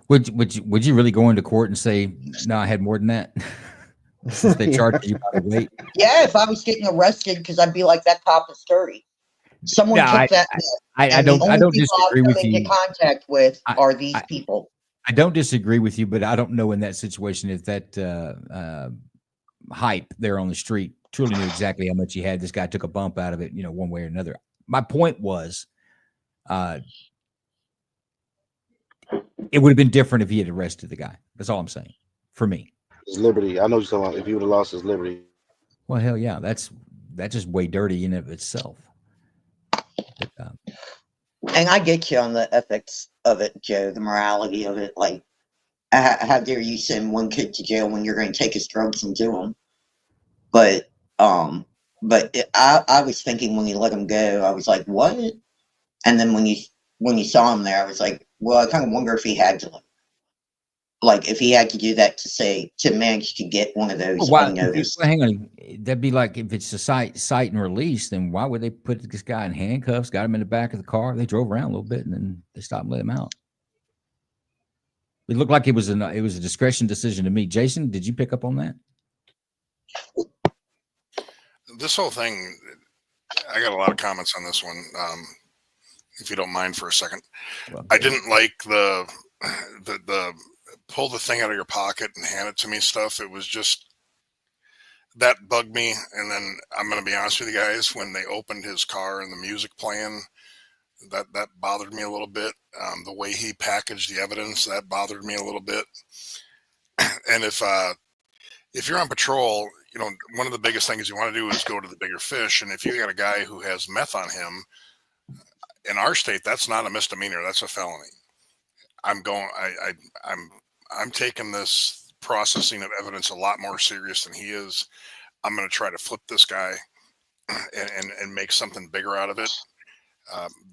would you really go into court and say, no, I had more than that? Since they charged you by the weight. Yeah, if I was getting arrested, because I'd be like, that cop is dirty. Someone took that. I don't disagree with you. Into contact with are these people. I don't disagree with you, but I don't know in that situation if that hype there on the street truly knew exactly how much he had. This guy took a bump out of it, one way or another. My point was, it would have been different if he had arrested the guy. That's all I'm saying. For me, his liberty. I know you're talking about if he would have lost his liberty. Well, hell yeah, that's just way dirty in and of itself. But, and I get you on the ethics of it, Joe, the morality of it. Like, how dare you send one kid to jail when you're going to take his drugs and do them? But I was thinking when you let him go, I was like, what? And then when you saw him there, I was like, well, I kind of wonder if he had to, like, if he had to do that to manage to get one of those unnoticed. Hang on, that'd be like if it's a cite and release, then why would they put this guy in handcuffs? Got him in the back of the car. They drove around a little bit and then they stopped and let him out. It looked like it was a discretion decision to me. Jason, did you pick up on that? This whole thing, I got a lot of comments on this one. If you don't mind for a second, I didn't like the pull the thing out of your pocket and hand it to me stuff. It was just, that bugged me. And then I'm going to be honest with you guys, when they opened his car and the music playing, that bothered me a little bit. The way he packaged the evidence, that bothered me a little bit. And if you're on patrol, one of the biggest things you want to do is go to the bigger fish. And if you got a guy who has meth on him, in our state, that's not a misdemeanor. That's a felony. I'm taking this processing of evidence a lot more serious than he is. I'm going to try to flip this guy and make something bigger out of it.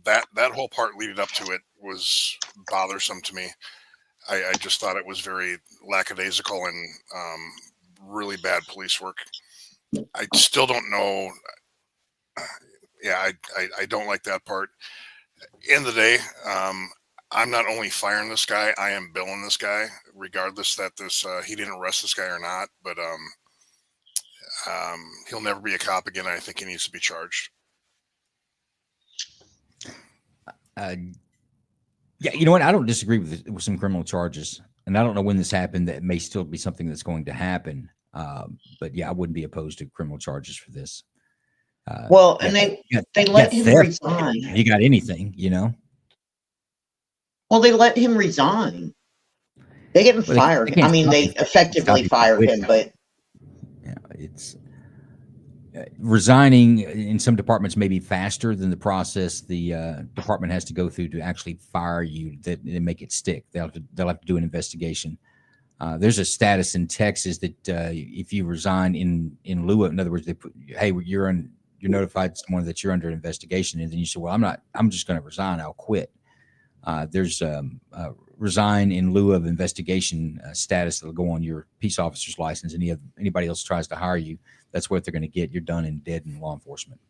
That whole part leading up to it was bothersome to me. I just thought it was very lackadaisical and really bad police work. I still don't know. Yeah, I don't like that part. End of the day, I'm not only firing this guy, I am billing this guy, regardless that he didn't arrest this guy or not. But he'll never be a cop again. I think he needs to be charged. Yeah, you know what? I don't disagree with some criminal charges, and I don't know when this happened. That may still be something that's going to happen. But yeah, I wouldn't be opposed to criminal charges for this. Well, and they let him resign. You got anything, you know? Well, they let him resign. They didn't fire him. I mean, they effectively fired him, but yeah, it's resigning in some departments may be faster than the process the department has to go through to actually fire you that and make it stick. They'll have to do an investigation. There's a status in Texas that if you resign in lieu of, in other words, they put, hey, you're notified someone that you're under investigation, and then you say, well, I'm just going to resign. I'll quit. There's resign in lieu of investigation status that'll go on your peace officer's license. Anybody else tries to hire you, that's what they're going to get. You're done and dead in law enforcement.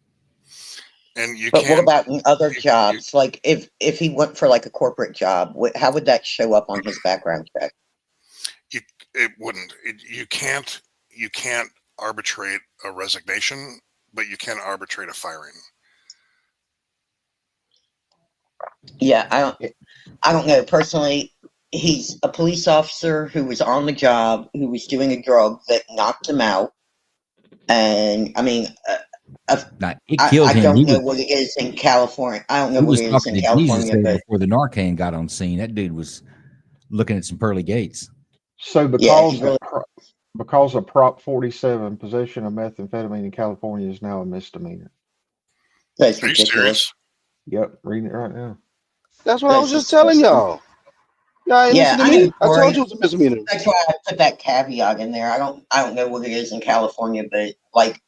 And but what about in other jobs? Like if he went for like a corporate job, how would that show up on his background check? It wouldn't. You can't arbitrate a resignation, but you can arbitrate a firing. Yeah, I don't know. Personally, he's a police officer who was on the job, who was doing a drug that knocked him out. And I mean, It killed him. I don't know what it is in California. I don't know what it is in California. But before the Narcan got on scene, that dude was looking at some pearly gates. So because of Prop 47, possession of methamphetamine in California is now a misdemeanor. That's ridiculous. Yep, reading it right now. That's what I was just telling y'all. Y'all ain't listening to me. I told you it was a misdemeanor. That's why I put that caveat in there. I don't know what it is in California, but like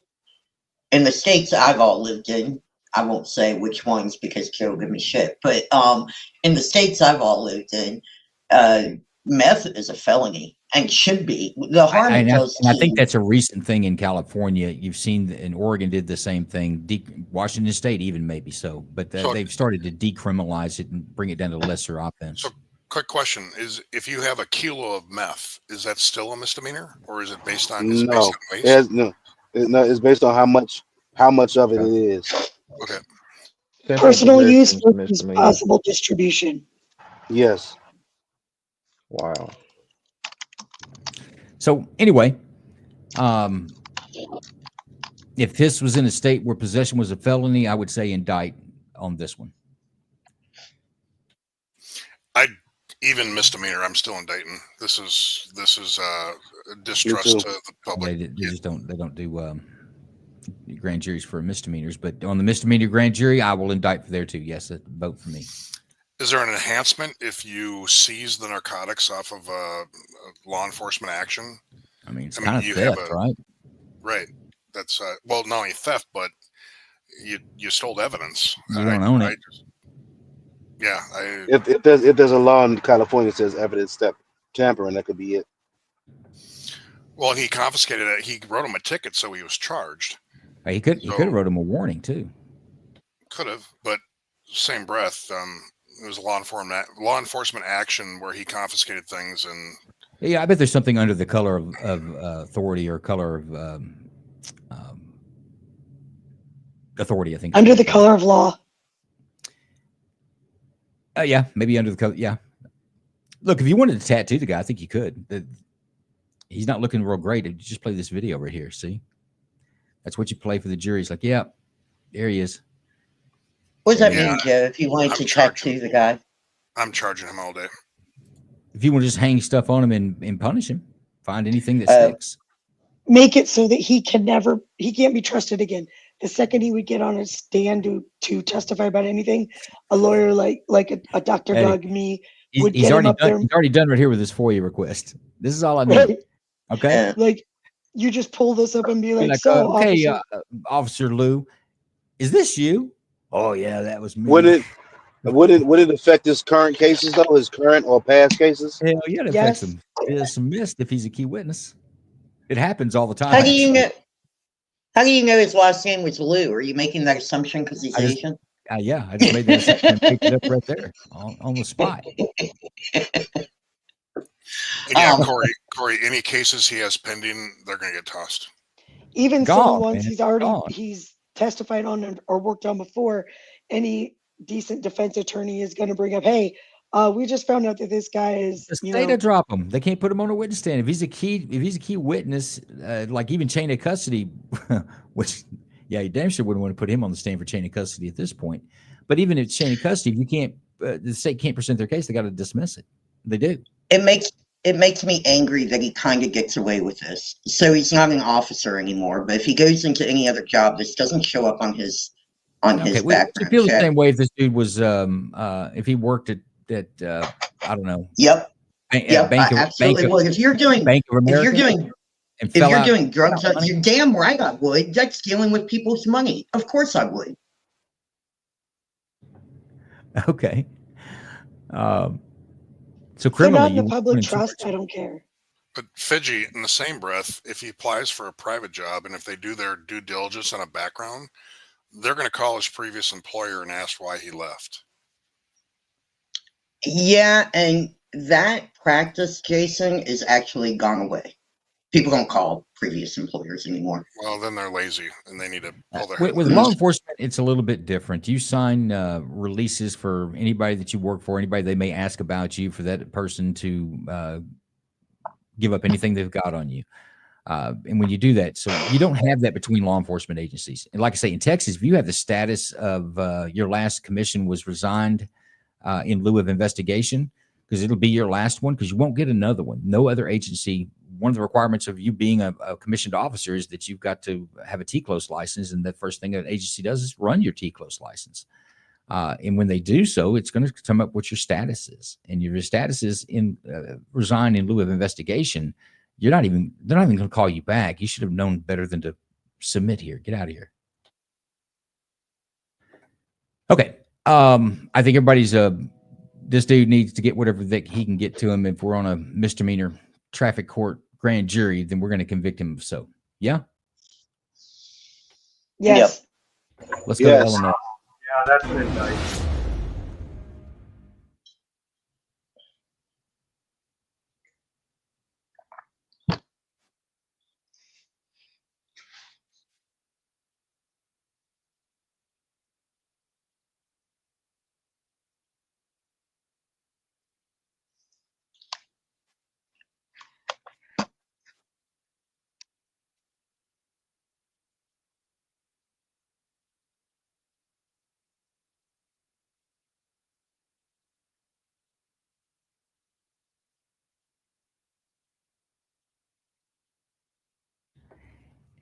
in the states I've all lived in, I won't say which ones because Joe give me shit. But in the states I've all lived in, meth is a felony and should be. The harm it does. I think that's a recent thing in California. You've seen in Oregon did the same thing. Washington State even maybe so, but they've started to decriminalize it and bring it down to lesser offense. So, quick question: is if you have a kilo of meth, is that still a misdemeanor, or is it based on? No, it's based on how much of it is. Okay. Personal use versus possible distribution. Yes. Wow. So anyway, if this was in a state where possession was a felony, I would say indict on this one. Even misdemeanor, I'm still indicting. This is distrust to the public. They just don't do grand juries for misdemeanors, but on the misdemeanor grand jury, I will indict for there too. Yes, a vote for me. Is there an enhancement if you seize the narcotics off of law enforcement action? I mean, it's kind of theft, right? Right. That's well, not only theft, but you stole evidence. You don't own it. Yeah. If there's a law in California that says evidence tampering, that could be it. Well, and he confiscated it. He wrote him a ticket, so he was charged. He could have wrote him a warning too. Could have, but same breath. It was a law enforcement action where he confiscated things and. Yeah, I bet there's something under the color of authority or color of authority. I think under the color of law. Yeah, maybe under the color. Yeah. Look, if you wanted to tattoo the guy, I think you could. He's not looking real great. You just play this video right here. See, that's what you play for the jury. It's like, yeah, there he is. What does that mean, Joe? If you wanted to tattoo the guy, I'm charging him all day. If you want to just hang stuff on him and punish him, find anything that sticks. Make it so that he can't be trusted again. The second he would get on a stand to testify about anything, a lawyer like a Dr. Doug, me, would He's get him already up done. there. He's already done right here with his FOIA request. This is all I need. Right? Okay. Like, you just pull this up and be Be like, like, so, okay, officer. Officer Lou, is this you? Oh yeah, that was me. Would it affect his current cases though? His current or past cases? Hell yeah, it affects him. There's some missed if he's a key witness. It happens all the time. How do you actually. know? How do you know his last name was Lou? Are you making that assumption because he's Asian? Yeah, I just made that assumption and picked it up right there on the spot. And yeah, Corey, any cases he has pending, they're going to get tossed. Even Gone, some ones man. he's already Gone. he's testified on or worked on before, any decent defense attorney is going to bring up, hey, we just found out that this guy is, The state to drop him. They can't put him on a witness stand if he's a key witness, like even chain of custody, which you damn sure wouldn't want to put him on the stand for chain of custody at this point. But even if it's chain of custody, if you can't, the state can't present their case, they got to dismiss it. They do. It makes me angry that he kind of gets away with this. So he's not an officer anymore. But if he goes into any other job, this doesn't show up on his background I feel the check. same way if this dude was, if he worked at I don't know. Yep. Bank of Absolutely would. If you're doing America, if you're doing drugs, you're damn right I would. That's dealing with people's money. Of course I would. Okay. So They're criminally, not in you the won't public put in trust. charge. I don't care. But Fidji, in the same breath, if he applies for a private job and if they do their due diligence on a background, they're going to call his previous employer and ask why he left. Yeah, and that practice, Jason, is actually gone away. People don't call previous employers anymore. Well, then they're lazy and they need to pull their With law enforcement, it's a little bit different. You sign releases for anybody that you work for, anybody they may ask about you, for that person to give up anything they've got on you. And when you do that, so you don't have that between law enforcement agencies. And like I say, in Texas, if you have the status of your last commission was resigned in lieu of investigation, because it'll be your last one, because you won't get another one. No other agency. One of the requirements of you being a commissioned officer is that you've got to have a T-close license, and the first thing an agency does is run your T-close license. And when they do so, it's going to come up what your status is, and your status is in resign in lieu of investigation. They're not even going to call you back. You should have known better than to submit here. Get out of here. Okay. I think everybody's this dude needs to get whatever that he can get to him. If we're on a misdemeanor traffic court grand jury, then we're going to convict him. So, yeah. Yes. Let's go to Illinois. Yeah, that's it, guys.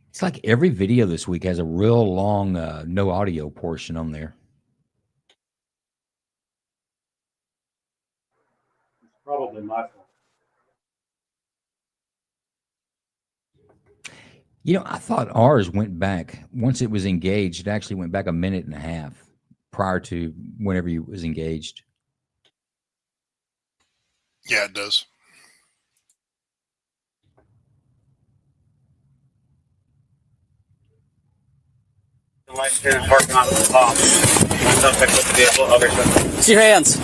It's like every video this week has a real long no audio portion on there. It's probably my fault. You know, I thought ours went back, once it was engaged, it actually went back a minute and a half prior to whenever you was engaged. Yeah, it does. Parking on the top. Suspect with the vehicle, other suspect. See your hands.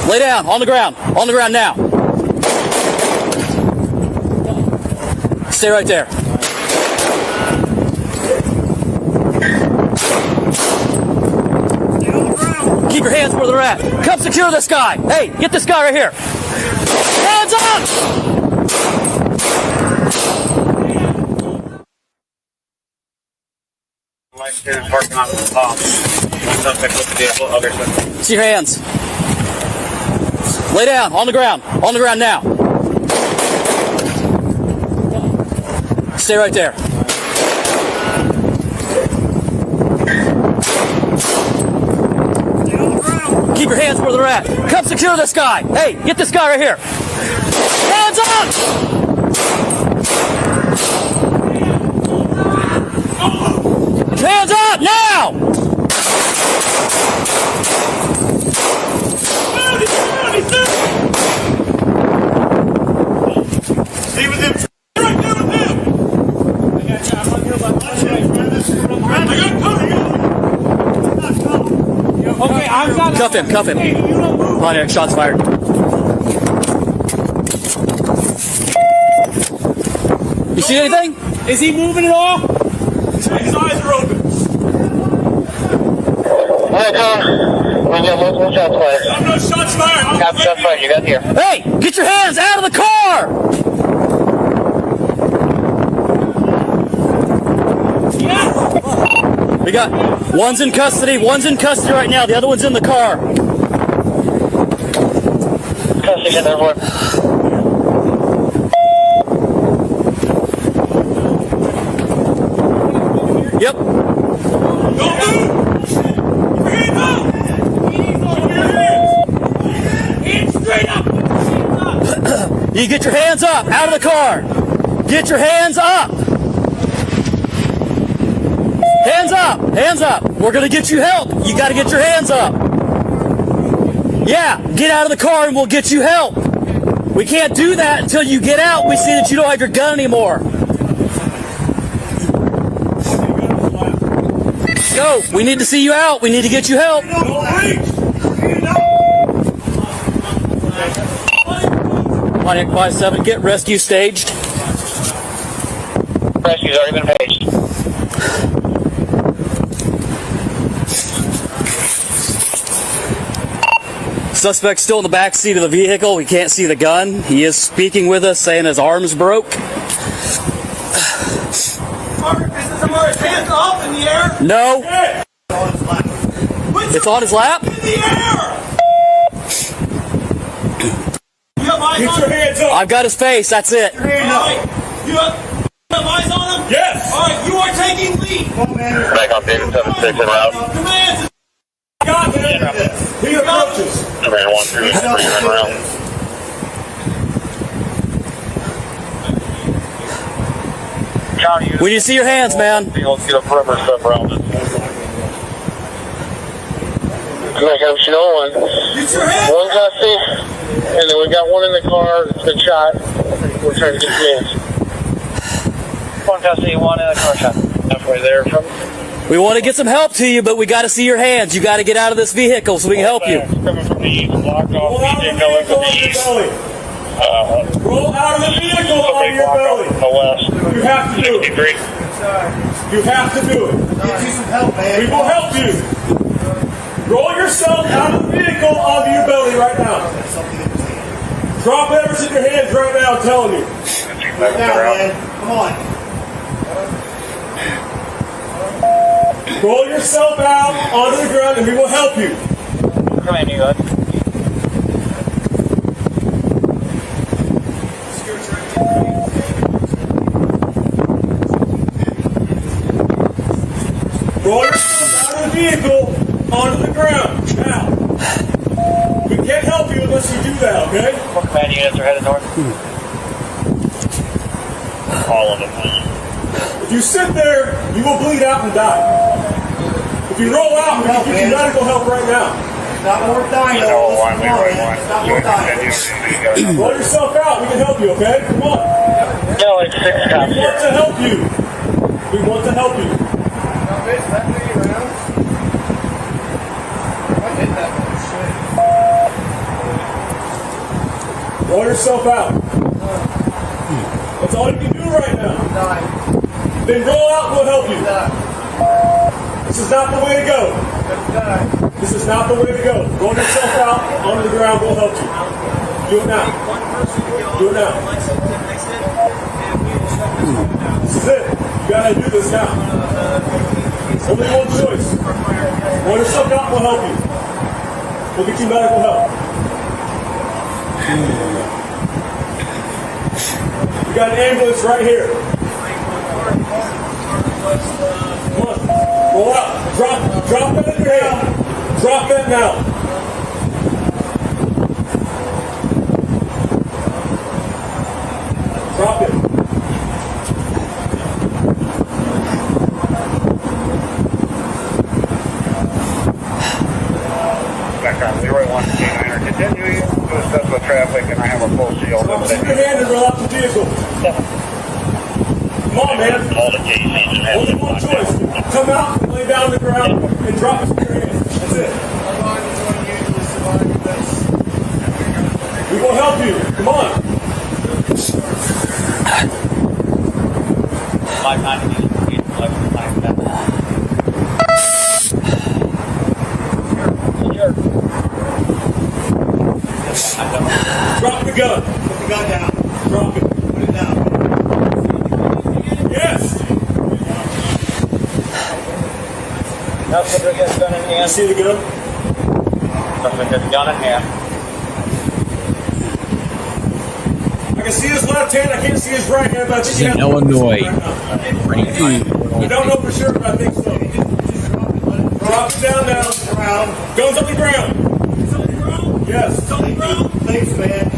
Lay down, on the ground. On the ground now. Stay right there. Keep your hands where they're at. Come secure this guy. Hey, get this guy right here. Hands up! Parking on the top. Suspect with the vehicle, other suspect. See your hands. Lay down, on the ground. On the ground now. Stay right there. Keep your hands where they're at. Come secure this guy. Hey, get this guy right here. Hands up! Hands up now! Stay with him. Right there with him. Okay, I'm not. Cuff him, cuff him. Pontiac, shots fired. You see anything? Is he moving at all? His eyes are open. Alright, Tom. We got multiple shots fired. I'm no shots fired. Got shots fired. You got here. Hey, get your hands out of the car! We got one's in custody right now. The other one's in the car. Custody in there, boy. Yep. Don't move! Your hands up! Hands straight up! You get your hands up, out of the car. Get your hands up. Hands up, hands up. We're gonna get you help. You gotta get your hands up. Yeah, get out of the car and we'll get you help. We can't do that until you get out. We see that you don't have your gun anymore. Go, we need to see you out. We need to get you help. Pontiac 5-7, get rescue staged. Rescue's already been paged. Suspect's still in the back seat of the vehicle. We can't see the gun. He is speaking with us, saying his arm's broke. Is his hands up in the air? No. Yeah. It's on his lap? In the air! You have eyes on him? Hands up. I've got his face, that's it. All right. You have eyes on him? Yes. All right, you are taking lead. Back on David 7-6 en route. Commands. Got him. He approaches. Command 1-3 en route. We need to see your hands, man. Get a perimeter stuff around it. Command, got one. One custody, and then we got one in the car that's been shot. We're trying to get hands. One custody, one in the car shot. Halfway there from. We want to get some help to you, but we got to see your hands. You got to get out of this vehicle so we can help you. Coming from the east, blocked off. Roll out of the vehicle on your belly. Roll out of the vehicle on your belly. The west. You have to do it. 63. You have to do it. Get you some help, man. We will help you. Roll yourself out of the vehicle onto your belly right now. Drop whatever's in your hands right now, I'm telling you. Right now, man. Come on. Roll yourself out onto the ground and we will help you. Come in, you guys. Roll yourself out of the vehicle onto the ground. Now, we can't help you unless you do that, okay? What command units are headed north? All of them. If you sit there, you will bleed out and die. If you roll out, we can get you medical help right now. It's not worth dying. No, one, we were one. It's not worth dying. Roll yourself out. We can help you, okay? Come on. No, it's 6 cops We want to help you. We want to help you. Roll yourself out. That's all you can do right now. Then roll out and we'll help you. This is not the way to go. This is not the way to go. Roll yourself out onto the ground, we'll help you. Do it now. Do it now. This is it. You gotta do this now. Only one choice. Roll yourself out and we'll help you. We'll get you medical help. We got an ambulance right here. Come on. Roll out. Drop that in your hand. Drop that now. man. Only one choice. Come out, lay down on the ground, and drop it with your hand. That's it. We will help you. Come on. 590. Drop the gun. Put the gun down. Drop it. Put it down. Yes. Now put the gun in hand. See the gun? Put the gun in hand. I can see his left hand. I can't see his right hand. But I think he has Illinois. I don't know for sure, but I think so. Drop it down now. Guns on the ground. It's on the ground? Yes. It's on the ground? Thanks, man.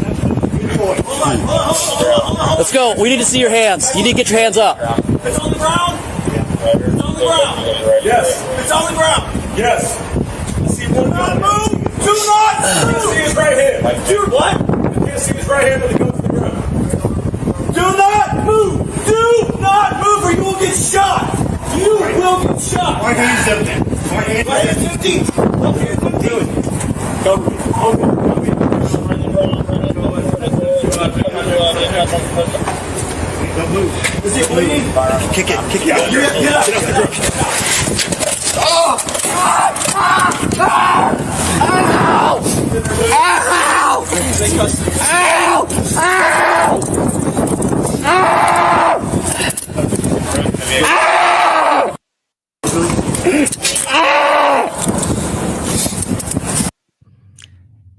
Good boy. Hold on. Let's go. We need to see your hands. You need to get your hands up. It's on the ground? It's on the ground. Yes. It's on the ground. Yes. I see one. Do not move. Do not move. I see his right hand. Dude, what? I can't see his right hand, but the gun's on the ground. Do not move. Do not move, or you will get shot. You will get shot. My hand's up there. My hand's 15. My hand's 15. Cover me. Don't move. Is he bleeding? Kick it. Kick it. Get up. Oh!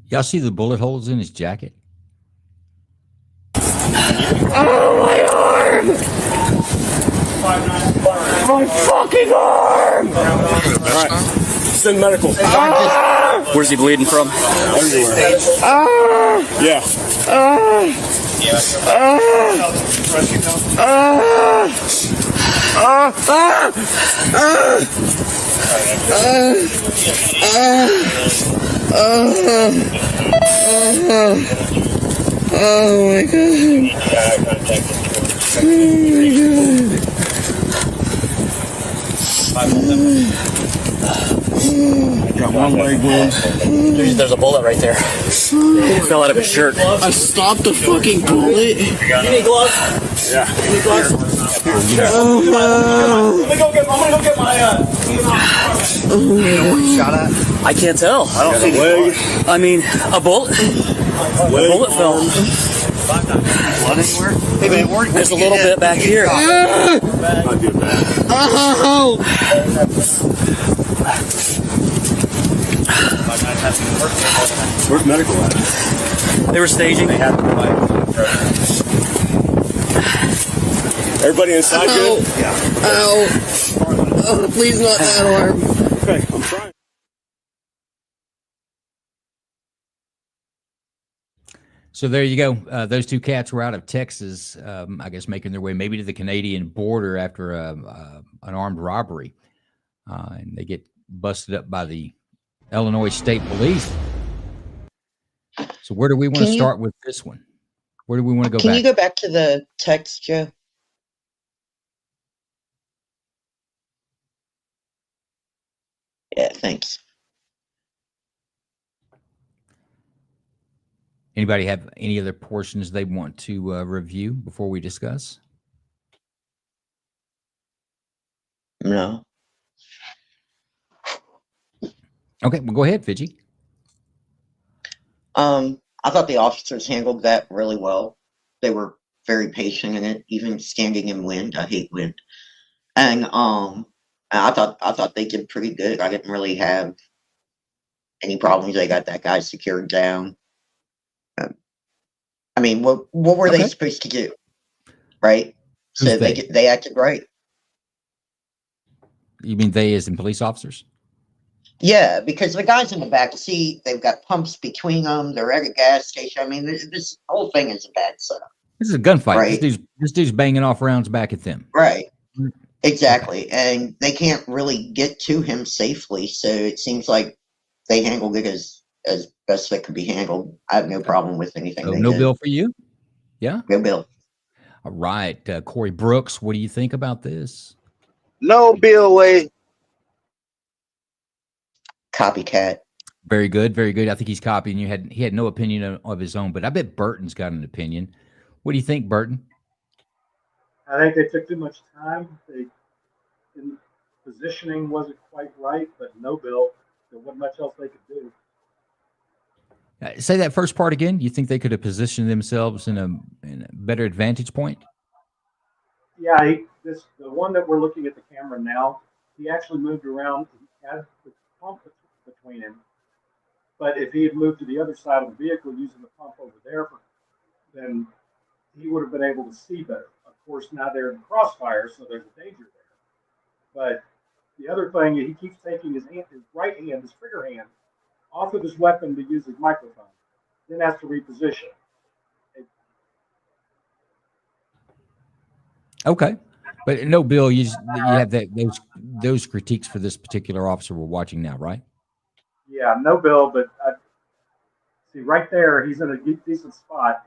Y'all see the bullet holes in his jacket? Oh, my arm! My fucking arm! Alright. Send medical. Where's he bleeding from? Everywhere. Yeah. Oh my god. Got one leg wound. There's a bullet right there. It fell out of his shirt. I stopped the fucking bullet. You need gloves? Yeah. You need gloves? I'm gonna go get my Shot at? I can't tell. I don't see leg. I mean, a bullet. A bullet fell. Blood anywhere? Hey man, there's a little bit back here. Not too bad. Oh! Where's medical at? They were staging. They had everybody inside good? Yeah. Ow. Oh, please not that arm. Okay, I'm trying. So there you go. Those two cats were out of Texas, I guess, making their way maybe to the Canadian border after an armed robbery. And they get busted up by the Illinois State Police. So where do we want to start with this one? Where do we want to go back? Can you go back to the text, Joe? Yeah, thanks. Anybody have any other portions they want to review before we discuss? No. Okay, well, go ahead, Fidji. I thought the officers handled that really well. They were very patient in it, even standing in wind. I hate wind. And I thought they did pretty good. I didn't really have any problems. They got that guy secured down. I mean, what were they supposed to do? Right? So they acted right. You mean they as in police officers? Yeah, because the guys in the back seat, they've got pumps between them. They're at a gas station. I mean, this whole thing is a bad setup. This is a gunfight. Right. This dude's banging off rounds back at them. Right. Exactly. And they can't really get to him safely. So it seems like they handled it as best that could be handled. I have no problem with anything. No bill for you? Yeah. No bill. All right, Corey Brooks, what do you think about this? No Bill way. Copycat. Very good, very good. I think he's copying you. He had no opinion of his own, but I bet Burton's got an opinion. What do you think, Burton? I think they took too much time. Positioning wasn't quite right, but no bill. There wasn't much else they could do. Say that first part again. You think they could have positioned themselves in a better advantage point? Yeah, the one that we're looking at the camera now, he actually moved around. He had the pump between him, but if he had moved to the other side of the vehicle using the pump over there, then he would have been able to see better. Of course, now they're in crossfire, so there's a danger there. But the other thing, he keeps taking his right hand, his trigger hand, off of his weapon to use his microphone, then has to reposition. Okay, but no, Bill, you have those critiques for this particular officer we're watching now, right? Yeah, no bill, but see right there, he's in a decent spot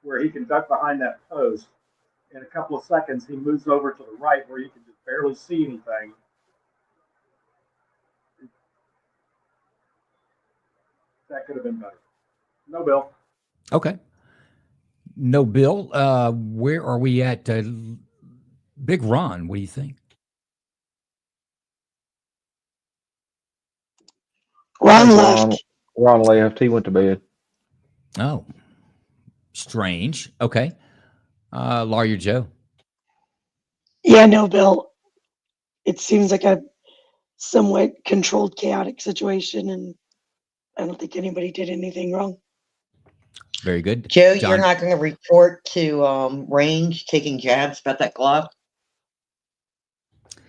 where he can duck behind that post. In a couple of seconds, he moves over to the right where you can just barely see anything. That could have been better. No bill. Okay. No bill. Where are we at? Big Ron, what do you think? Ron left. Ron left. He went to bed. Oh, strange. Okay. Lawyer Joe. Yeah, no, Bill. It seems like a somewhat controlled, chaotic situation, and I don't think anybody did anything wrong. Very good. Joe, John. you're not going to report to range taking jabs about that Glock?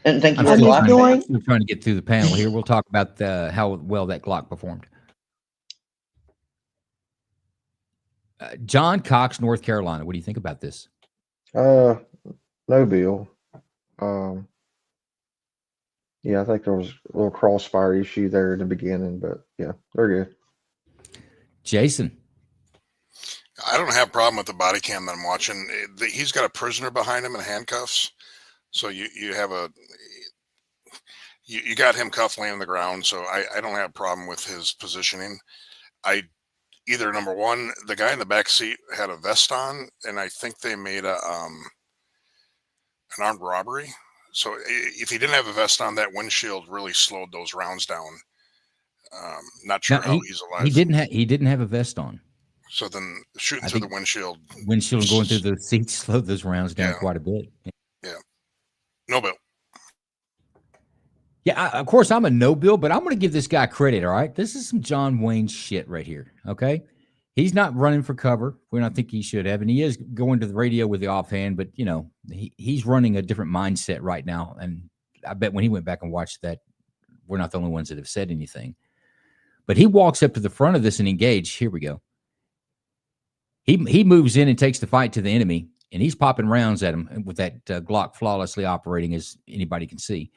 Didn't think you were I'm still trying to get through the panel here. We'll talk about how well that Glock performed. John Cox, North Carolina. What do you think about this? No bill. Yeah, I think there was a little crossfire issue there in the beginning, but yeah, they're good. Jason. I don't have a problem with the body cam that I'm watching. He's got a prisoner behind him in handcuffs. So you have you got him cuffed laying on the ground. So I don't have a problem with his positioning. Either number one, the guy in the back seat had a vest on, and I think they made an armed robbery. So if he didn't have a vest on, that windshield really slowed those rounds down. Not sure how he's alive. He didn't have a vest on. So then shooting through the windshield and going through the seats slowed those rounds down quite a bit. Yeah. No bill. Yeah, of course I'm a no bill, but I'm going to give this guy credit. All right, this is some John Wayne shit right here. Okay, he's not running for cover when I think he should have, and he is going to the radio with the offhand. But you know, he's running a different mindset right now, and I bet when he went back and watched that, we're not the only ones that have said anything. But he walks up to the front of this and engage. Here we go. He moves in and takes the fight to the enemy, and he's popping rounds at him with that Glock flawlessly operating, as anybody can see.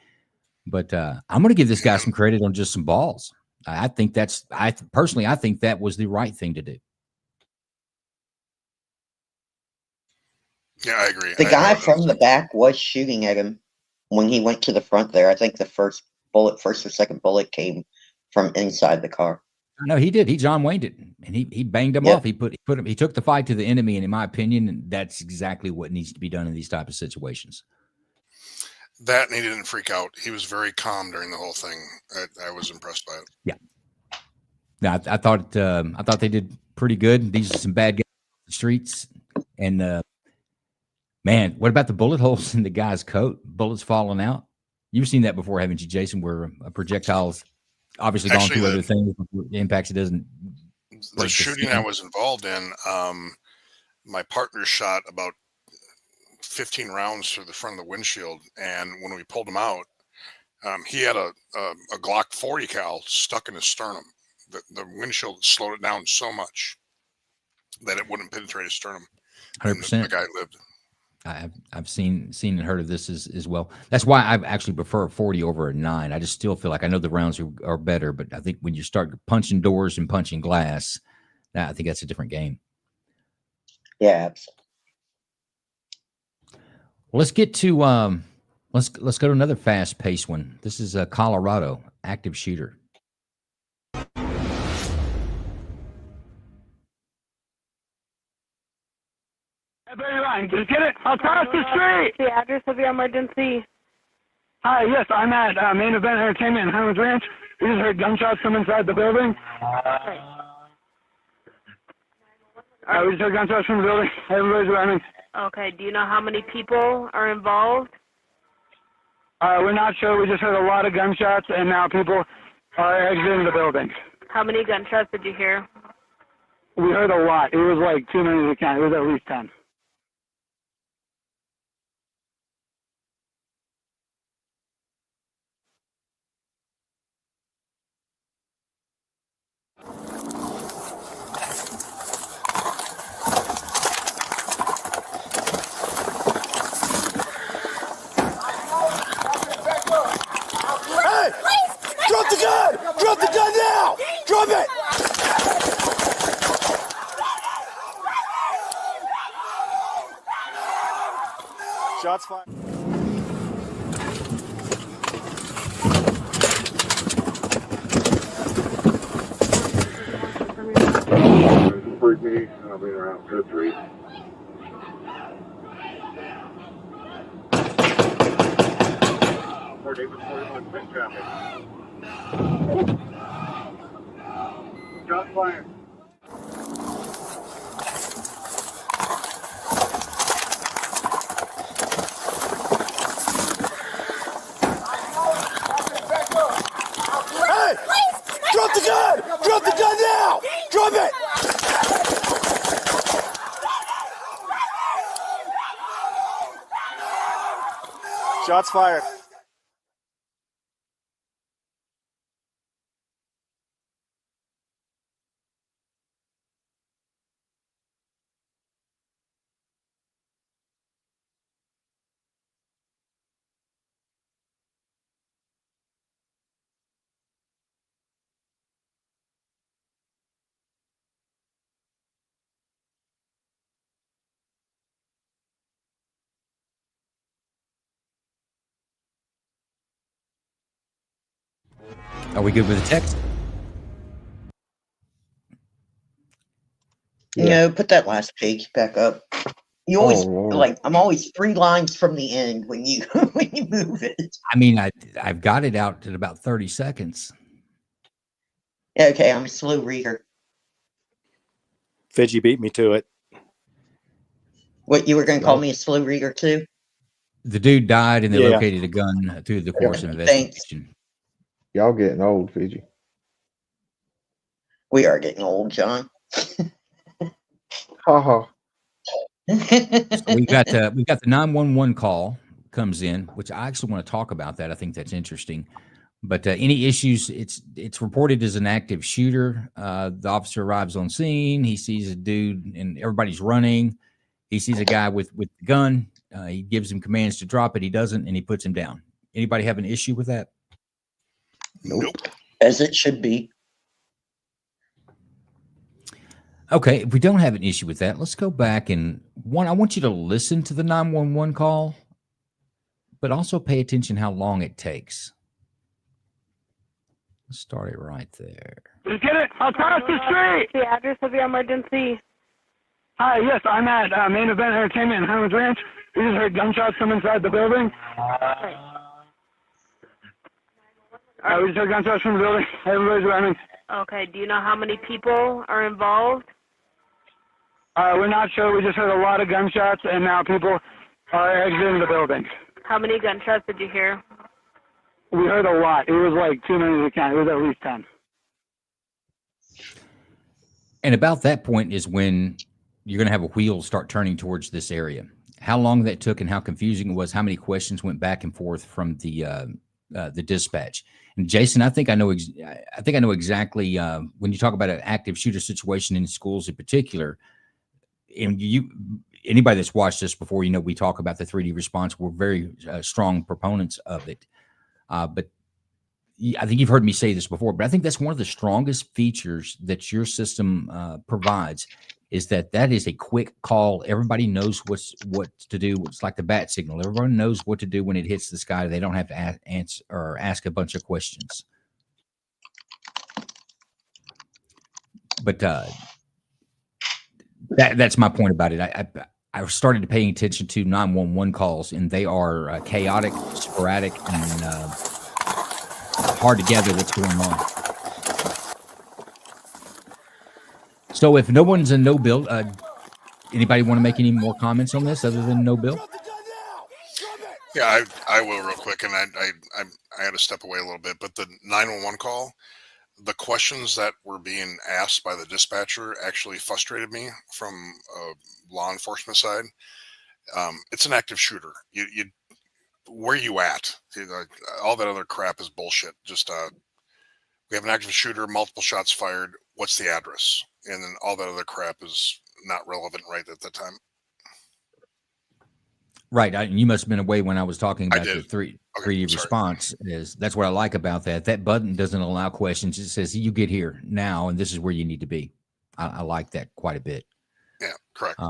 But I'm going to give this guy some credit on just some balls. I think personally, I think that was the right thing to do. Yeah, I agree. The guy from the back was shooting at him when he went to the front there. I think the first or second bullet came from inside the car. No, he did. He John Wayne'd it, and he banged him off. He took the fight to the enemy, and in my opinion, that's exactly what needs to be done in these type of situations. That, and he didn't freak out. He was very calm during the whole thing. I was impressed by it. Yeah. Now I thought they did pretty good. These are some bad guys on the streets, and man, what about the bullet holes in the guy's coat? Bullets falling out. You've seen that before, haven't you, Jason? Where a projectile's obviously gone through other things, impacts it doesn't. The shooting I was involved in, my partner shot about 15 rounds through the front of the windshield, and when we pulled him out, he had a Glock 40 cal stuck in his sternum. The windshield slowed it down so much that it wouldn't penetrate his sternum. 100%. The guy lived. I've seen and heard of this as well. That's why I actually prefer a 40 over a 9. I just still feel like I know the rounds are better, but I think when you start punching doors and punching glass, I think that's a different game. Yeah, absolutely. Let's get to let's go to another fast-paced one. This is Colorado active shooter. Just get it across the street. The address of your emergency. Hi, yes, I'm at Main Event Entertainment in Highlands Ranch. We just heard gunshots from inside the building. We just heard gunshots from the building. Everybody's running. Okay, do you know how many people are involved? We're not sure. We just heard a lot of gunshots, and now people are exiting the building. How many gunshots did you hear? We heard a lot. It was like too many to count. It was at least 10. Hey! Drop the gun! Drop the gun now! Drop it! Shots fired. Freak me, I'll be around 2-3. Shots fired. Hey! Drop the gun! Drop the gun now! Drop it! Shots fired. Are we good with the text? No, put that last page back up. You always Lord. like I'm always 3 lines from the end when you when you move it. I mean, I've got it out at about 30 seconds. Okay, I'm a slow reader. Fidgy beat me to it. What, you were going to call me a slow reader too? The dude died, and they Yeah. located a gun through the course of investigation. Y'all getting old, Fiji. We are getting old, John. Ha ha. So we've got the 911 call comes in, which I actually want to talk about that. I think that's interesting. But any issues? It's reported as an active shooter. The officer arrives on scene. He sees a dude, and everybody's running. He sees a guy with the gun. He gives him commands to drop it. He doesn't, and he puts him down. Anybody have an issue with that? Nope. As it should be. Okay, if we don't have an issue with that, let's go back and I want you to listen to the 911 call, but also pay attention how long it takes. Let's start it right there. Just get it across the street. The address of your emergency. Hi, yes, I'm at Main Event Entertainment in Highlands Ranch. We just heard gunshots from inside the building. We just heard gunshots from the building. Everybody's running. Okay, do you know how many people are involved? We're not sure. We just heard a lot of gunshots, and now people are exiting the building. How many gunshots did you hear? We heard a lot. It was like too many to count. It was at least 10. And about that point is when you're going to have a wheel start turning towards this area. How long that took and how confusing it was, how many questions went back and forth from the dispatch. And Jason, I think I know exactly when you talk about an active shooter situation in schools in particular. And anybody that's watched this before, we talk about the 3D response. We're very strong proponents of it. But I think you've heard me say this before, but I think that's one of the strongest features that your system provides is that is a quick call. Everybody knows what to do. It's like the bat signal. Everyone knows what to do when it hits the sky. They don't have to answer or ask a bunch of questions. But that's my point about it. I started paying attention to 911 calls, and they are chaotic, sporadic, and hard to gather what's going on. So if no one's a no bill, anybody want to make any more comments on this other than no bill? Yeah, I will real quick, and I had to step away a little bit, but the 911 call, the questions that were being asked by the dispatcher actually frustrated me from a law enforcement side. It's an active shooter. You where you at? All that other crap is bullshit. Just we have an active shooter, multiple shots fired. What's the address? And then all that other crap is not relevant right at the time. Right. You must have been away when I was talking about the 3D sorry. response. That's what I like about that. That button doesn't allow questions. It says you get here now, and this is where you need to be. I like that quite a bit. Yeah, correct.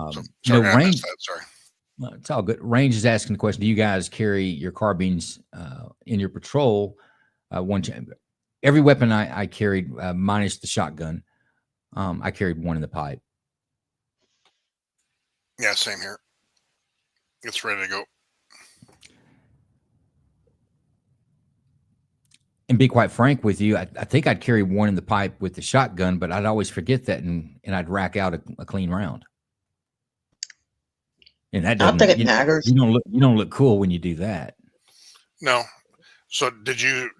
Sorry, Range. Sorry. It's all good. Range is asking the question: do you guys carry your carbines in your patrol? Every weapon I carried, minus the shotgun, I carried one in the pipe. Yeah, same here. It's ready to go. And be quite frank with you, I think I'd carry one in the pipe with the shotgun, but I'd always forget that, and I'd rack out a clean round. And that doesn't. Not that it matters. You don't look cool when you do that. No. So did you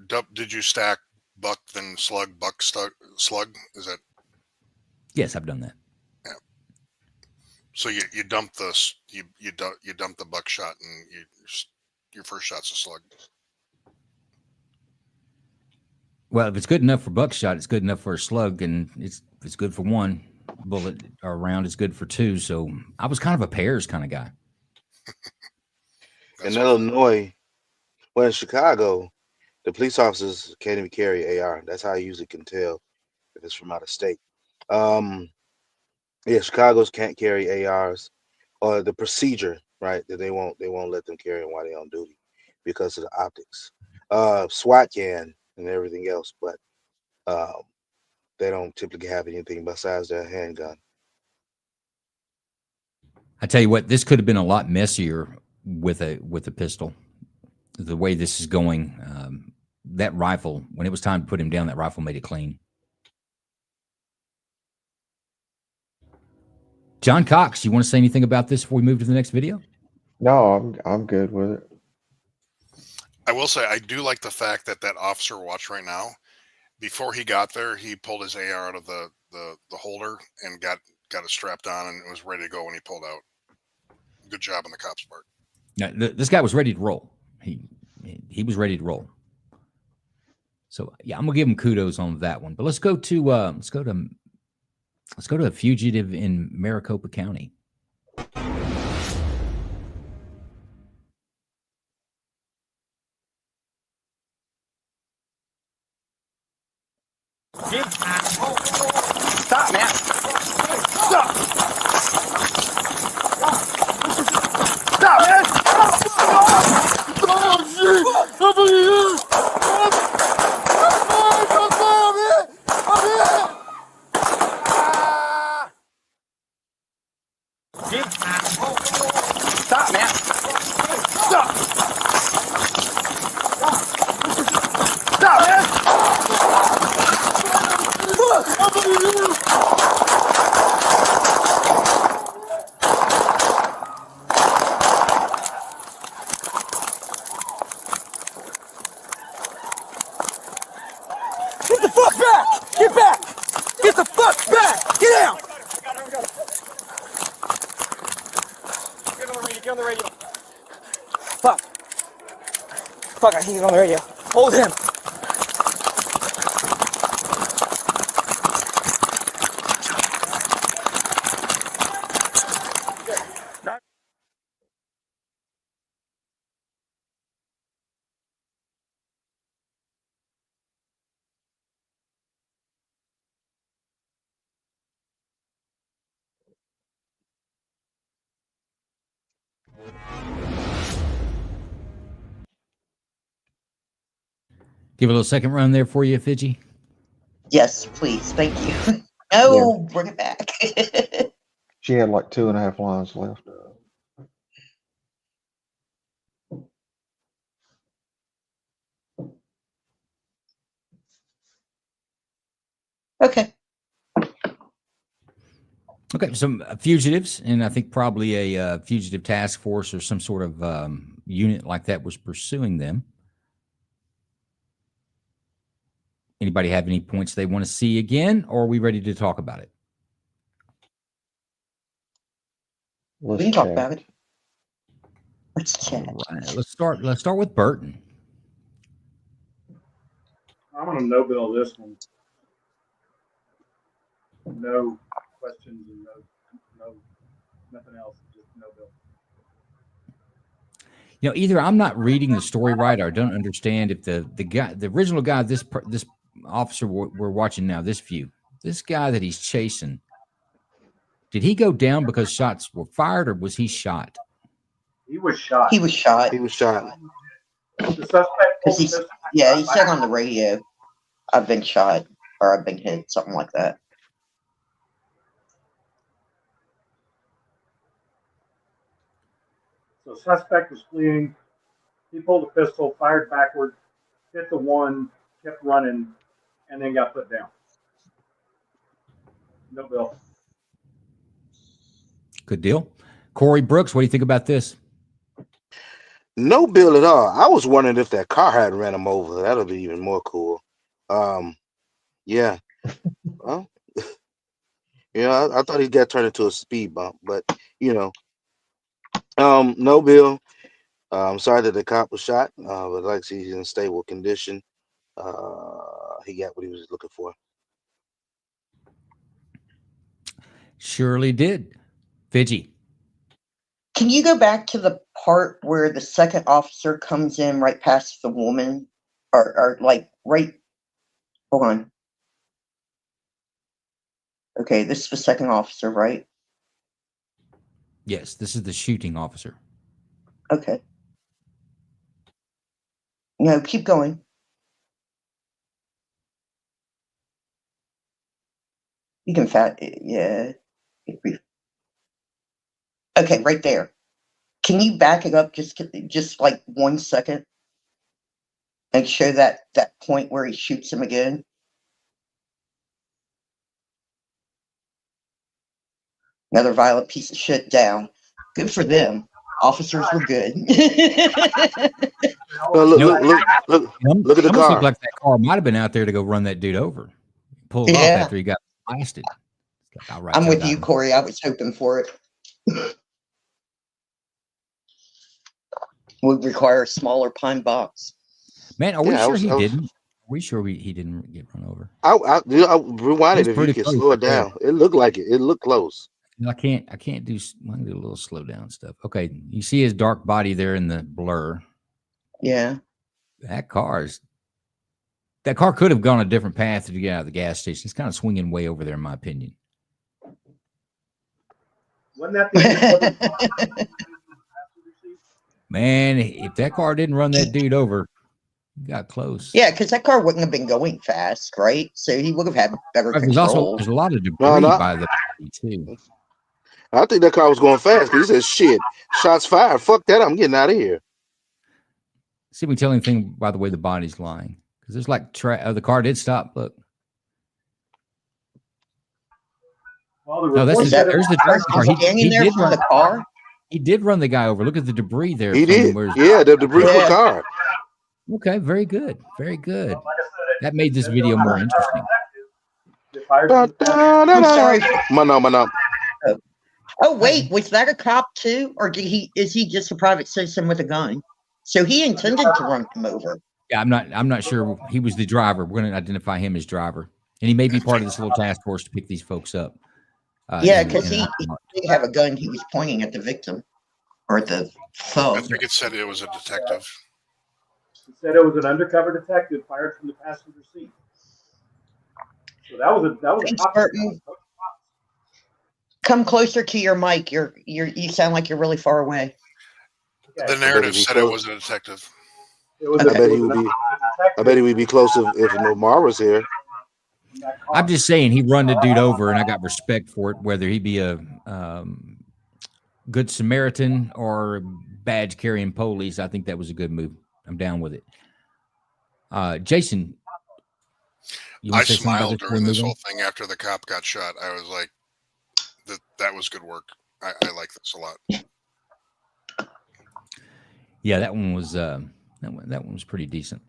stack buck then slug buck slug? Is that? Yes, I've done that. Yeah. So you dump this you dump the buckshot and your first shot's a slug. Well, if it's good enough for buckshot, it's good enough for a slug, and it's good for one bullet or round. It's good for two. So I was kind of a pairs kind of guy. In Illinois, well, in Chicago, the police officers can't even carry AR. That's how I usually can tell if it's from out of state. Yeah, Chicago's can't carry ARs, or the procedure, right? That they won't let them carry them while they're on duty because of the optics. SWAT can and everything else, but they don't typically have anything besides their handgun. I tell you what, this could have been a lot messier with a pistol. The way this is going, that rifle, when it was time to put him down, that rifle made it clean. John Cox, you want to say anything about this before we move to the next video? No, I'm good with it. I will say I do like the fact that officer we're watching right now, before he got there, he pulled his AR out of the holder and got it strapped on and was ready to go when he pulled out. Good job on the cop's part. Now, this guy was ready to roll. He was ready to roll. So yeah, I'm gonna give him kudos on that one. But let's go to a fugitive in Maricopa County. Stop, man. Stop. Stop, man. Oh, shit. Somebody here. Stop, man. Stop. Stop, man. Get the fuck back! Get back! Get the fuck back! Get down! Get on the radio. Fuck. Fuck, I think he's on the radio. Hold him. Give a little second run there for you, Fidgy. Yes, please. Thank you. No, bring it back. She had like 2.5 lines left. Okay. Okay, some fugitives, and I think probably a fugitive task force or some sort of unit like that was pursuing them. Anybody have any points they want to see again, or are we ready to talk about it? We can talk about it. Let's chat. All right, let's start with Burton. I'm gonna no bill this one. No questions and nothing else. Just no bill. You know, either I'm not reading the story right, or I don't understand if the original guy, this officer we're watching now, this guy that he's chasing, did he go down because shots were fired, or was he shot? He was shot. He was shot. He was shot. The suspect. He said on the radio, "I've been shot" or "I've been hit," something like that. So suspect was fleeing. He pulled a pistol, fired backward, hit the one, kept running, and then got put down. No bill. Good deal. Corey Brooks, what do you think about this? No bill at all. I was wondering if that car had ran him over. That'll be even more cool. Yeah. Well, I thought he got turned into a speed bump, but no bill. I'm sorry that the cop was shot, but like I see, he's in stable condition. He got what he was looking for. Surely did. Fidgy. Can you go back to the part where the second officer comes in right past the woman, or like right? Hold on. Okay, this is the second officer, right? Yes, this is the shooting officer. Okay. No, keep going. You can yeah. Okay, right there. Can you back it up just like 1 second and show that point where he shoots him again? Another violent piece of shit down. Good for them. Officers were good. Look at the almost car. Looked like that car might have been out there to go run that dude over. Pull it off after he got blasted. I'm with you, Corey. I was hoping for it. Would require a smaller pine box. Man, are we sure he didn't? Are we sure he didn't get run over? I'll rewind it if you can slow it down. It looked like it. It looked close. I can't do a little slow down stuff. Okay, you see his dark body there in the blur. Yeah. That car could have gone a different path to get out of the gas station. It's kind of swinging way over there, in my opinion. Wasn't that the Man, if that car didn't run that dude over, he got close. Yeah, because that car wouldn't have been going fast, right? So he would have had better control. There's a lot of debris by the body, too. I think that car was going fast because he said, shit, shots fired. Fuck that. I'm getting out of here. See if we tell anything by the way the body's lying. Because there's like the car did stop. Look. Well, there's the car. He did run the car. He did run the guy over. Look at the debris there. He did. Yeah, the debris from the car. Okay, very good. Very good. That made this video more interesting. I'm sorry. Mano. Oh wait, was that a cop too, or is he just a private citizen with a gun? So he intended to run him over. Yeah, I'm not sure. He was the driver. We're going to identify him as driver, and he may be part of this little task force to pick these folks up. Yeah, because he did have a gun. He was pointing at the victim or at the thug. I think it said it was a detective. It said it was an undercover detective fired from the passenger seat. So that was a Come closer to your mic. You sound like you're really far away. The narrative said it was a detective. It was I bet he would be. I bet he would be close if Nomar was here. I'm just saying he run the dude over, and I got respect for it, whether he be a good Samaritan or badge carrying police. I think that was a good move. I'm down with it. Jason, you want I to say something about smiled this? during this whole thing after the cop got shot. I was like, that was good work. I like this a lot. Yeah, that one was that one was pretty decent.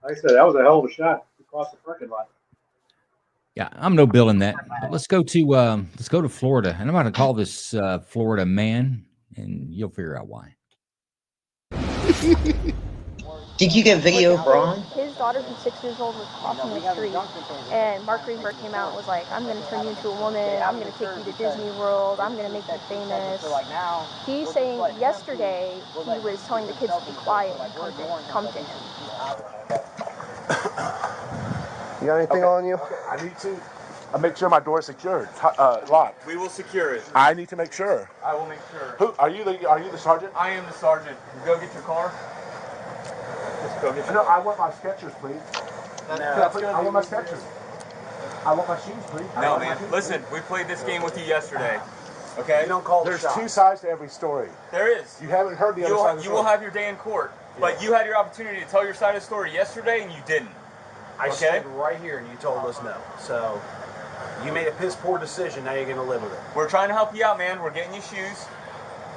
Like I said, that was a hell of a shot across the parking lot. Yeah, I'm no Bill in that. But let's go to Florida, and I'm going to call this Florida man, and you'll figure out why. Did you get video, Braun? His daughter, who's 6 years old, was crossing the street, and Mark Greenberg came out and was like, I'm going to turn you into a woman, I'm going to take you to Disney World, I'm going to make you famous. He's saying yesterday he was telling the kids to be quiet and come to him. You got anything on you? I need to make sure my door is secured, locked. We will secure it. I need to make sure. I will make sure. Who are you? Are you the sergeant? I am the sergeant. Go get your car. Just go get your No, car. I want my Skechers, please. I want my Skechers. I want my shoes, please. No, man. Listen, we played this game with you yesterday. Okay? You don't call There's two sides to every story. There is. You haven't heard the other side of the You story. will have your day in court. But you had your opportunity to tell your side of the story yesterday, and you didn't. I stood right here and you told us no. So you made a piss poor decision. Now you're going to live with it. We're trying to help you out, man. We're getting you shoes.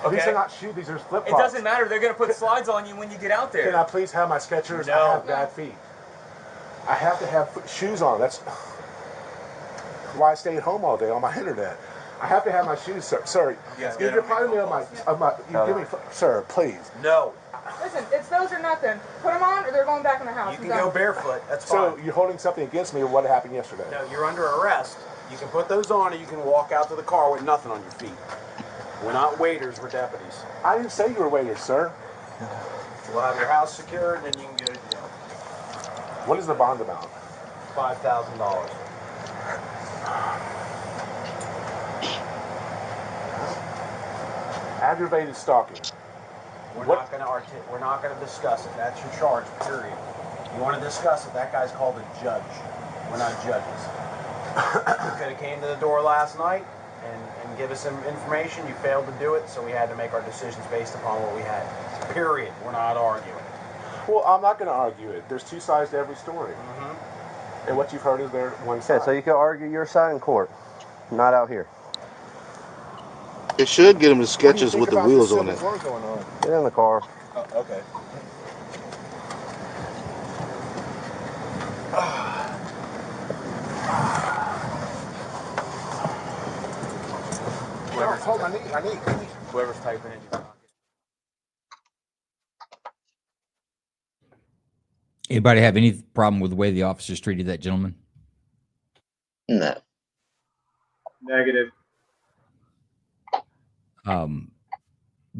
Okay. These are not shoes. These are flip flops. It doesn't matter. They're going to put slides on you when you get out there. Can I please have my Skechers? No. I have bad feet. I have to have shoes on. That's why I stay at home all day on my internet. I have to have my shoes, sir. Sir, you deprived me of my. You give me, sir, please. No. Listen, it's those or nothing. Put them on or they're going back in the house. You can go barefoot. That's So fine. you're holding something against me of what happened yesterday. No, you're under arrest. You can put those on or you can walk out to the car with nothing on your feet. We're not waiters, we're deputies. I didn't say you were waiters, sir. We'll have your house secured and then you can go to jail. What is the bond amount? $5,000. Aggravated stalking. We're not going to discuss it. That's your charge, period. You want to discuss it, that guy's called a judge. We're not judges. You could have came to the door last night and give us some information. You failed to do it, so we had to make our decisions based upon what we had. Period. We're not arguing. Well, I'm not going to argue it. There's two sides to every story. And what you've heard is there one side. Okay, so you can argue your side in court, not out here. It should get him the Skechers with the wheels on it. Get in the car. Oh, okay. Hold my knee. Whoever's typing in your pocket. Anybody have any problem with the way the officers treated that gentleman? No. Negative.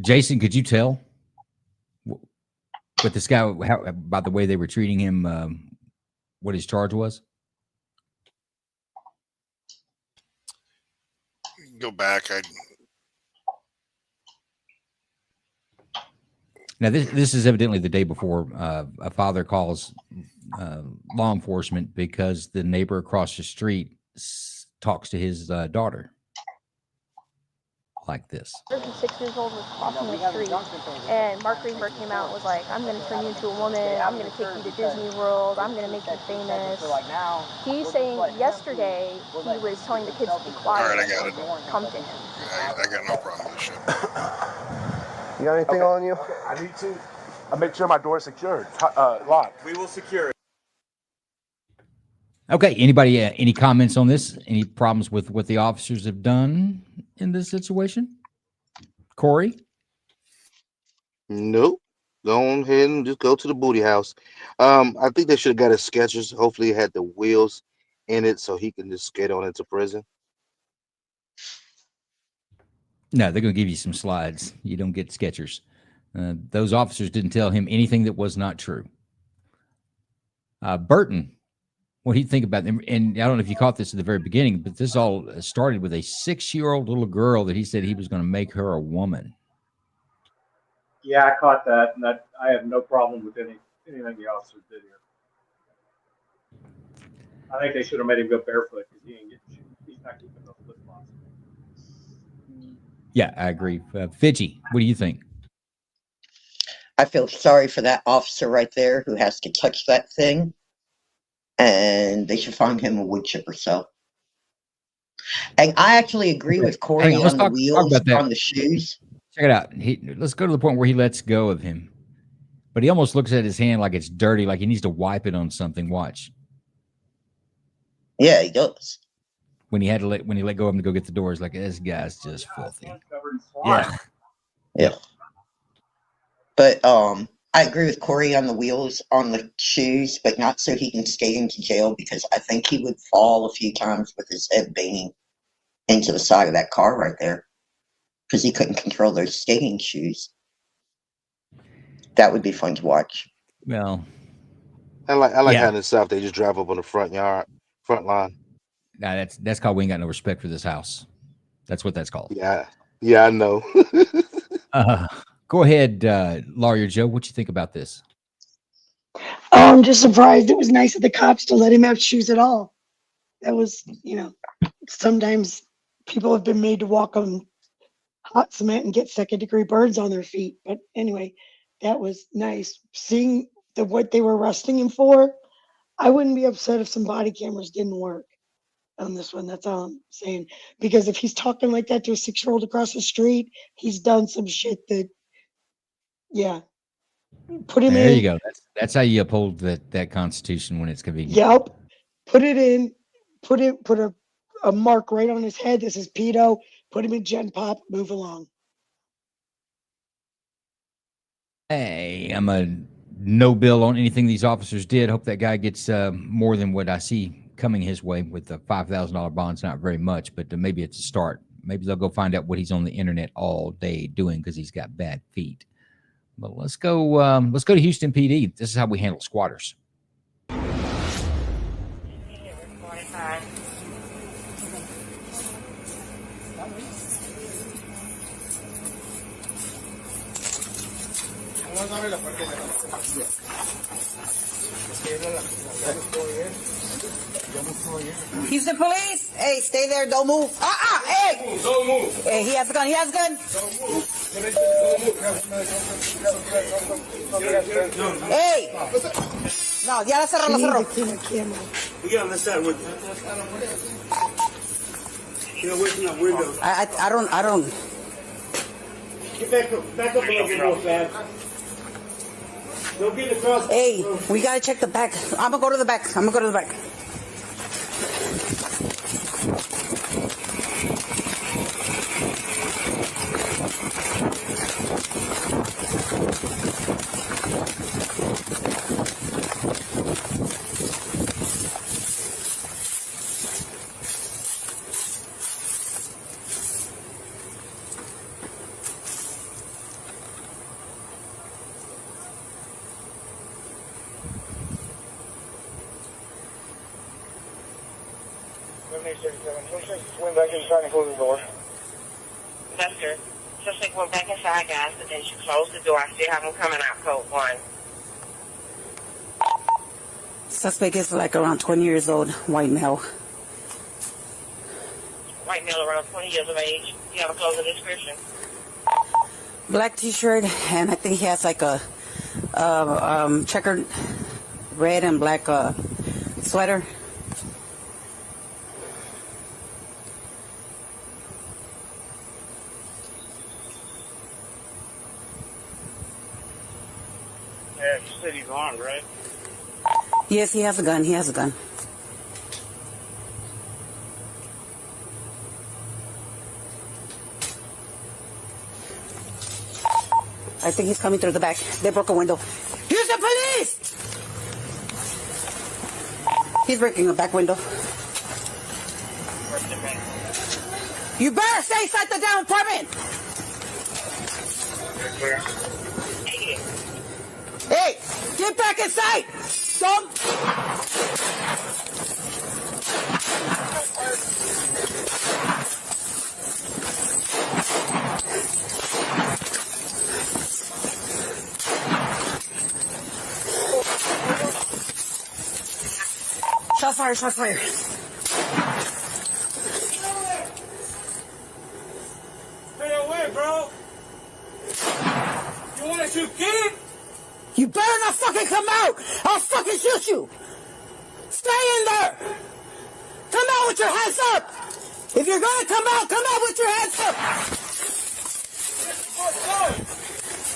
Jason, could you tell with this guy about the way they were treating him, what his charge was? Go back. Now, this is evidently the day before a father calls law enforcement because the neighbor across the street talks to his daughter like this. Who's 6 years old was crossing the street, and Mark Greenberg came out and was like, I'm going to turn you into a woman, I'm going to take you to Disney World, I'm going to make you famous. He's saying yesterday he was telling the kids to be quiet. All right, I got it. Come to him. I got no problem with this shit. You got anything on you? I need to make sure my door is secured, locked. We will secure it. Okay. Anybody, any comments on this? Any problems with what the officers have done in this situation? Corey? Nope. Go ahead and just go to the booty house. I think they should have got his Skechers. Hopefully, it had the wheels in it so he can just skate on into prison. No, they're going to give you some slides. You don't get Skechers. Those officers didn't tell him anything that was not true. Burton, what do you think about them? And I don't know if you caught this at the very beginning, but this all started with a 6-year-old little girl that he said he was going to make her a woman. Yeah, I caught that, and I have no problem with anything the officer did here. I think they should have made him go barefoot because he ain't getting shoes. He's not keeping those flip flops. Yeah, I agree. Fidgy, what do you think? I feel sorry for that officer right there who has to touch that thing, and they should find him a wood chipper. So, and I actually agree with Corey Hang on, on the talk wheels about that. on the shoes. Check it out. Let's go to the point where he lets go of him, but he almost looks at his hand like it's dirty, like he needs to wipe it on something. Watch. Yeah, he does. When he let go of him to go get the doors, like this guy's just filthy. Yeah. Yeah. But I agree with Corey on the wheels on the shoes, but not so he can skate into jail, because I think he would fall a few times with his head banging into the side of that car right there, because he couldn't control those skating shoes. That would be fun to watch. Well, I like yeah. how in the South they just drive up on the front line. Nah, that's called we ain't got no respect for this house. That's what that's called. Yeah, I know. Go ahead, Lawyer Joe. What you think about this? Oh, I'm just surprised. It was nice of the cops to let him have shoes at all. That was, sometimes people have been made to walk on hot cement and get second-degree burns on their feet. But anyway, that was nice. Seeing what they were arresting him for, I wouldn't be upset if some body cameras didn't work on this one. That's all I'm saying. Because if he's talking like that to a 6-year-old across the street, he's done some shit that, yeah. Put him in. There you go. That's how you uphold that Constitution when it's convenient. Yep. Put it in. Put a mark right on his head. This is pedo. Put him in Gen Pop. Move along. Hey, I'm a no bill on anything these officers did. Hope that guy gets more than what I see coming his way with the $5,000 bonds. Not very much, but maybe it's a start. Maybe they'll go find out what he's on the internet all day doing because he's got bad feet. But let's go to Houston PD. This is how we handle squatters. Houston police, hey, stay there, don't move. Hey! Don't move. Hey, he has a gun, Don't move. Hey! No, ya la cerró, We got on this side with you know, where's that window? I don't. Get back up a little bit more fast. Don't get across. Hey, we gotta check the back. I'm gonna go to the back. Went back inside and closed the door. Lester, suspect went back inside, guys, but then she closed the door. I still have him coming out, code 1. Suspect is like around 20 years old, white male. White male around 20 years of age. You have a closer description? Black t-shirt, and I think he has like a checkered red and black sweater. Yeah, you said he's armed, right? Yes, he has a gun. I think he's coming through the back. They broke a window. Houston police! He's breaking a back window. You better stay inside the damn apartment! Hey, get back inside! Don't... Shots fired, shots fired. Stay away, bro. You want to shoot kid? You better not fucking come out. I'll fucking shoot you. Stay in there. Come out with your hands up. If you're gonna come out with your hands up.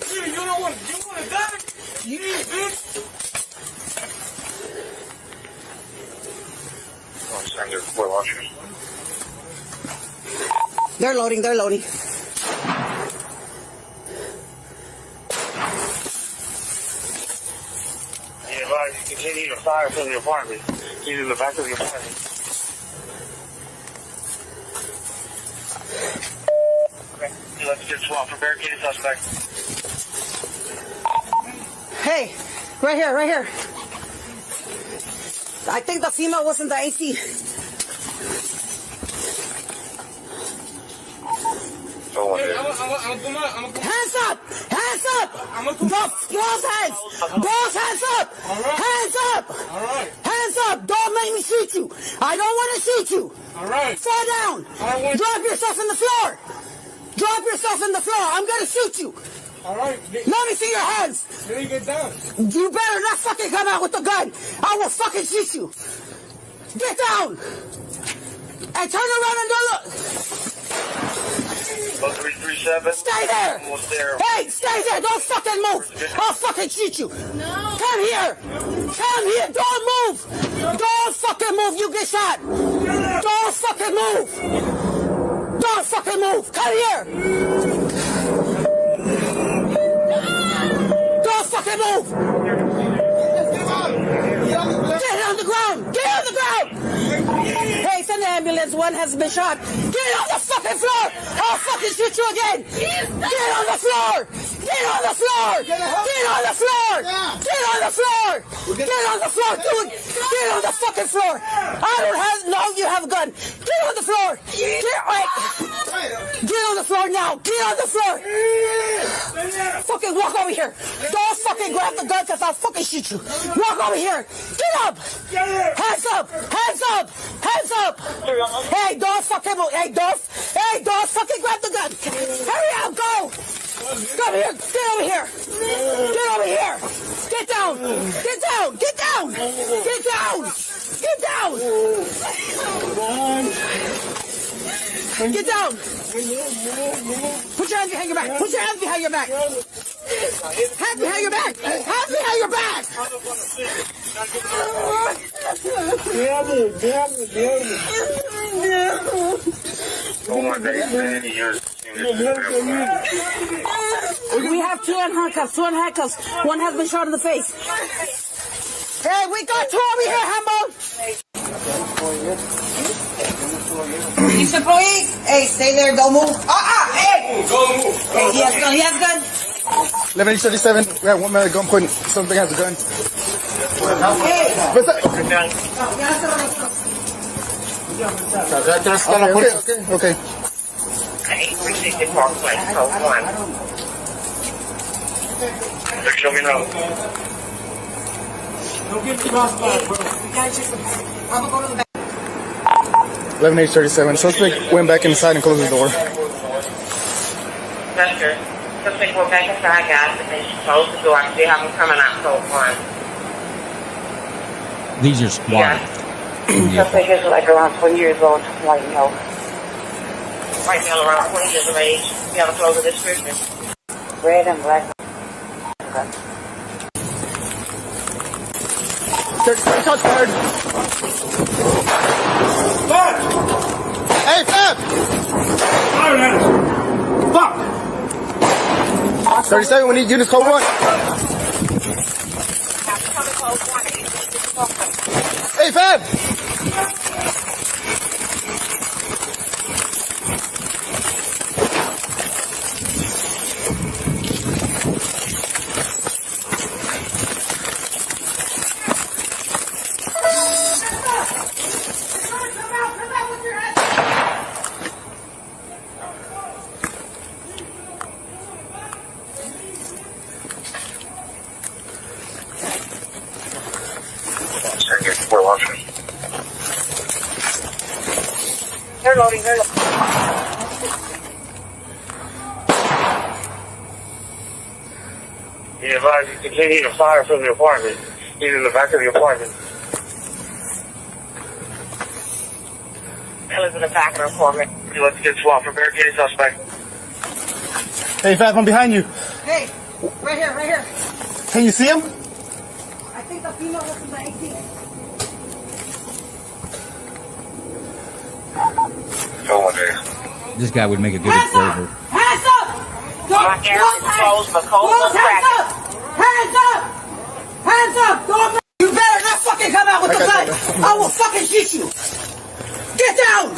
Dude, you want to die? You need bitch. They're loading, they're loading. You continue to fire from the apartment. Into the back of the apartment. Okay, let's get swap for barricaded suspect. Hey, right here, right here. I think the female was in the AC. Hands up! Hands up! Both hands! Both hands up! Hands up! Hands up! Don't make me shoot you! I don't want to shoot you! Fall down! Drop yourself in the floor! Drop yourself in the floor! I'm gonna shoot you! Let me see your hands! Let me get down. You better not fucking come out with the gun! I will fucking shoot you! Get down! And turn around and don't look! 337. Stay there! Almost there. Hey, stay there! Don't fucking move! I'll fucking shoot you! No! Come here! Come here! Don't move! Don't fucking move! You get shot! Don't fucking move! Don't fucking move! Come here! Don't fucking move! Get on the ground! Get on the ground! Hey, send the ambulance. One has been shot. Get on the fucking floor! I'll fucking shoot you again! Get on the floor! Get on the floor! Get on the floor! Get on the floor! Get on the floor, dude! Get on the fucking floor! I don't have... No, you have a gun! Get on the floor! Get on the floor now! Get on the floor! Fucking walk over here! Don't fucking grab the gun because I'll fucking shoot you! Walk over here! Get up! Hands up! Hands up! Hands up! Hey, don't fucking move! Hey, don't fucking grab the gun! Hurry up! Go! Come here! Get over here! Get over here! Get down! Get down! Get down! Get down! Get down! Get down! Put your hands behind your back! Put your hands behind your back! Hands behind your back! Hands behind your back! Oh my God, We have two in handcuffs. Two in handcuffs. One has been shot in the face. Hey, we got two over here, Hambo. Each employee, hey, stay there. Don't move. Hey. Don't move. Hey, he has gun. He has gun. 1137. We have one man at gunpoint. Something has a gun. Hey. What's that? Okay. 836 Parkway, code 1. Show me now. Don't get me lost by it, bro. I'm gonna go to the back. 11-837. Suspect went back inside and closed the door. Lester, suspect went back inside, guys, and then she closed the door. I still have them coming out, code 1. These are squad. Suspect is like around 20 years old, white male. White male around 20 years of age. You have a closer description. Red and black. Okay. Shots fired. Fuck! Hey, Fab! Fire at us! Fuck! 37, we need units code 1. Hey, Fab! We're launching. They're loading. He advised you continue to fire from the apartment. He's in the back of the apartment. Ella's in the back of the apartment. Let's get swapped. Prepare to get suspect. Hey, Fat, I'm behind you. Hey, right here. Can you see him? I think the female was in the 18. Go on there. This guy would make a good observer. Hands up! My air is closed, but cold Close, is hands cracking. up! Hands up! Hands up! Don't. You better not fucking come out with the gun! I will fucking shoot you! Get down!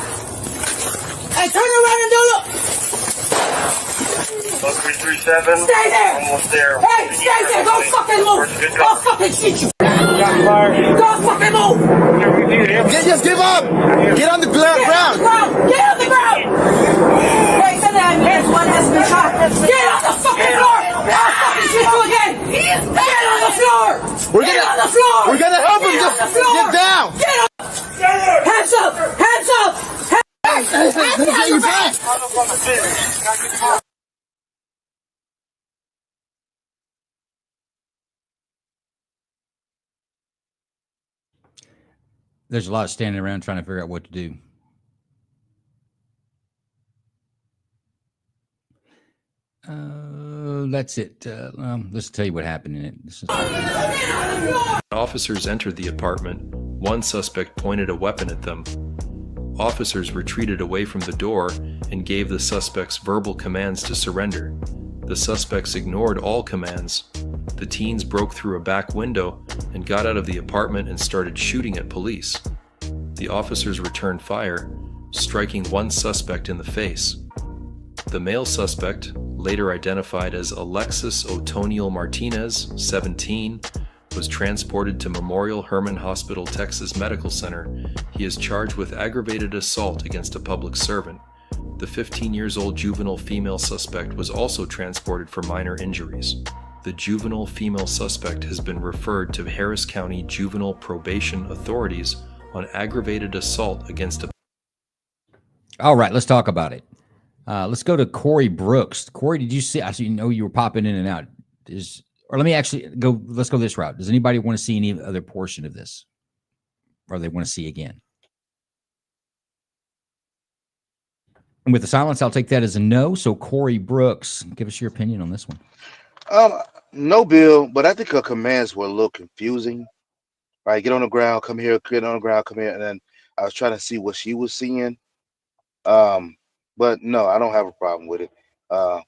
And turn around and do look! 337. Stay there! Almost there. Hey, stay there! Don't fucking move! I'll fucking shoot you! Don't fucking move! Just give up! Get on the ground! Get on the ground! Hey, send that ambulance. One has been shot. Get on the fucking floor! I'll fucking shoot you again! Get on the floor! Get on the floor! We're gonna help him! Just get down! Get up! Hands up! Hands up! Hands up! Your back! There's a lot of standing around trying to figure out what to do. That's it. Let's tell you what happened in it. Officers entered the apartment. One suspect pointed a weapon at them. Officers retreated away from the door and gave the suspects verbal commands to surrender. The suspects ignored all commands. The teens broke through a back window and got out of the apartment and started shooting at police. The officers returned fire, striking one suspect in the face. The male suspect, later identified as Alexis Otoniel Martinez, 17, was transported to Memorial Hermann Hospital Texas Medical Center. He is charged with aggravated assault against a public servant. The 15-year-old juvenile female suspect was also transported for minor injuries. The juvenile female suspect has been referred to Harris County Juvenile Probation Authorities on aggravated assault against a... All right, let's talk about it. Let's go to Corey Brooks. Corey, did you see? I know you were popping in and out. Or let me actually go. Let's go this route. Does anybody want to see any other portion of this, or they want to see again? And with the silence, I'll take that as a no. So Corey Brooks, give us your opinion on this one. No, Bill, but I think her commands were a little confusing. Right, get on the ground, come here, get on the ground, come here, and then I was trying to see what she was seeing. But no, I don't have a problem with it.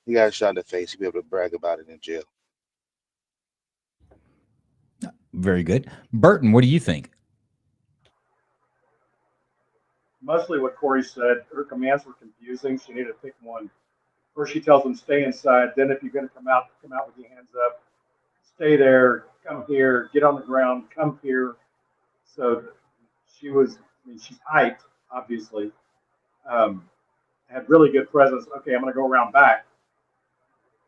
He got shot in the face. He'll be able to brag about it in jail. Very good. Burton, what do you think? Mostly what Corey said. Her commands were confusing. She needed to pick one. First, she tells them stay inside. Then, if you're going to come out with your hands up. Stay there. Come here. Get on the ground. Come here. So she was. I mean, she's hyped, obviously. Had really good presence. Okay, I'm going to go around back.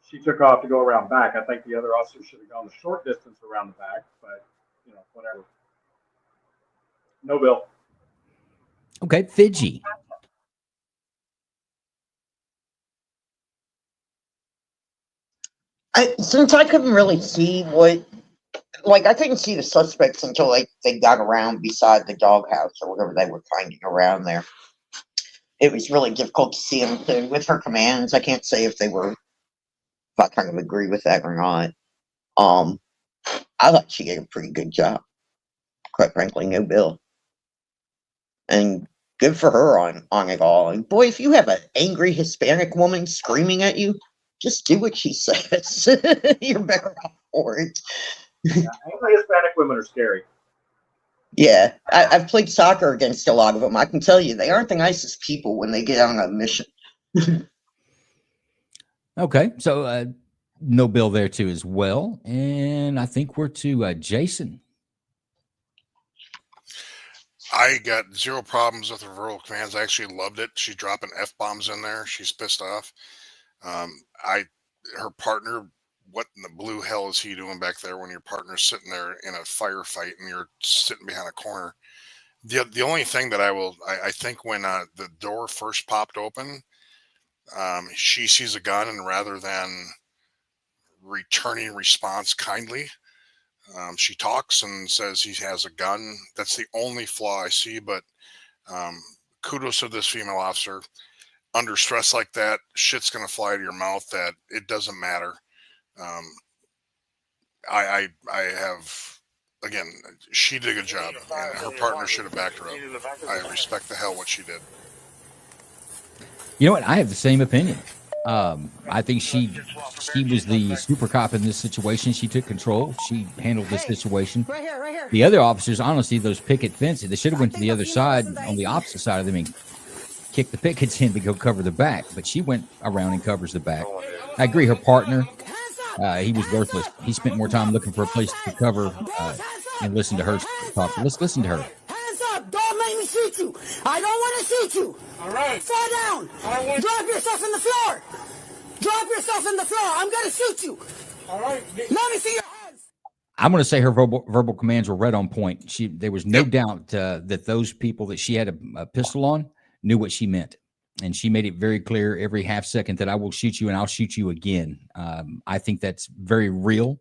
She took off to go around back. I think the other officer should have gone the short distance around the back, but whatever. No, Bill. Okay, Fidji. Since I couldn't really see I couldn't see the suspects until they got around beside the doghouse or whatever they were finding around there. It was really difficult to see them. So with her commands, I can't say if I kind of agree with that or not. I thought she did a pretty good job. Quite frankly, no Bill. And good for her on it all. And boy, if you have an angry Hispanic woman screaming at you, just do what she says. You're better off for it. Yeah, angry Hispanic women are scary. Yeah, I've played soccer against a lot of them. I can tell you, they aren't the nicest people when they get on a mission. Okay, so no Bill there too as well. And I think we're to Jason. I got zero problems with her verbal commands. I actually loved it. She's dropping F-bombs in there. She's pissed off. Her partner, what in the blue hell is he doing back there when your partner's sitting there in a firefight and you're sitting behind a corner? The only thing that I think when the door first popped open, she sees a gun, and rather than returning response kindly, she talks and says he has a gun. That's the only flaw I see. But kudos to this female officer. Under stress like that, shit's gonna fly to your mouth. That it doesn't matter. I have. Again, she did a good job, and her partner should have backed her up. I respect the hell what she did. You know what? I have the same opinion. I think she was the super cop in this situation. She took control. She handled the situation. Right here, right here. The other officers, honestly, those picket fences, they should have went to the other side, on the opposite side of them, and kicked the pickets in to go cover the back. But she went around and covers the back. I agree. Her partner, he was worthless. He spent more time looking for a place to cover and listen to her talk. Let's listen to her. Hands up! Don't make me shoot you! I don't want to shoot you! All right. Fall down! Drop yourself in the floor! Drop yourself in the floor! I'm gonna shoot you! All right. Let me see your hands! I'm going to say her verbal commands were right on point. There was no doubt that those people that she had a pistol on knew what she meant. And she made it very clear every half second that I will shoot you and I'll shoot you again. I think that's very real.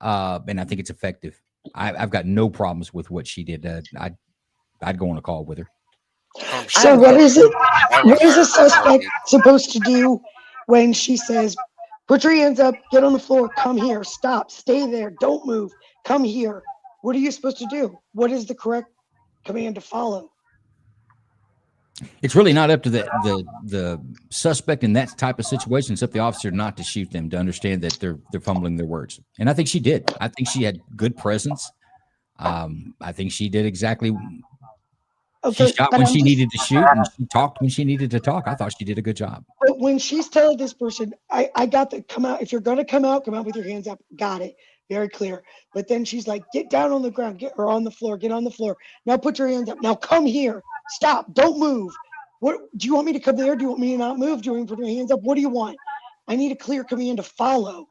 And I think it's effective. I've got no problems with what she did. I'd go on a call with her. So what is it? What is a suspect supposed to do when she says, put your hands up, get on the floor, come here, stop, stay there, don't move, come here? What are you supposed to do? What is the correct command to follow? It's really not up to the suspect in that type of situation. It's up to the officer not to shoot them, to understand that they're fumbling their words. And I think she did. I think she had good presence. I think she did exactly. Okay, she shot when she needed to shoot, and she talked when she needed to talk. I thought she did a good job. But when she's telling this person, I got the come out. If you're going to come out with your hands up. Got it. Very clear. But then she's like, get down on the ground, get on the floor, get on the floor. Now put your hands up. Now come here. Stop. Don't move. What do you want me to come there? Do you want me to not move? Do you want me to put my hands up? What do you want? I need a clear command to follow.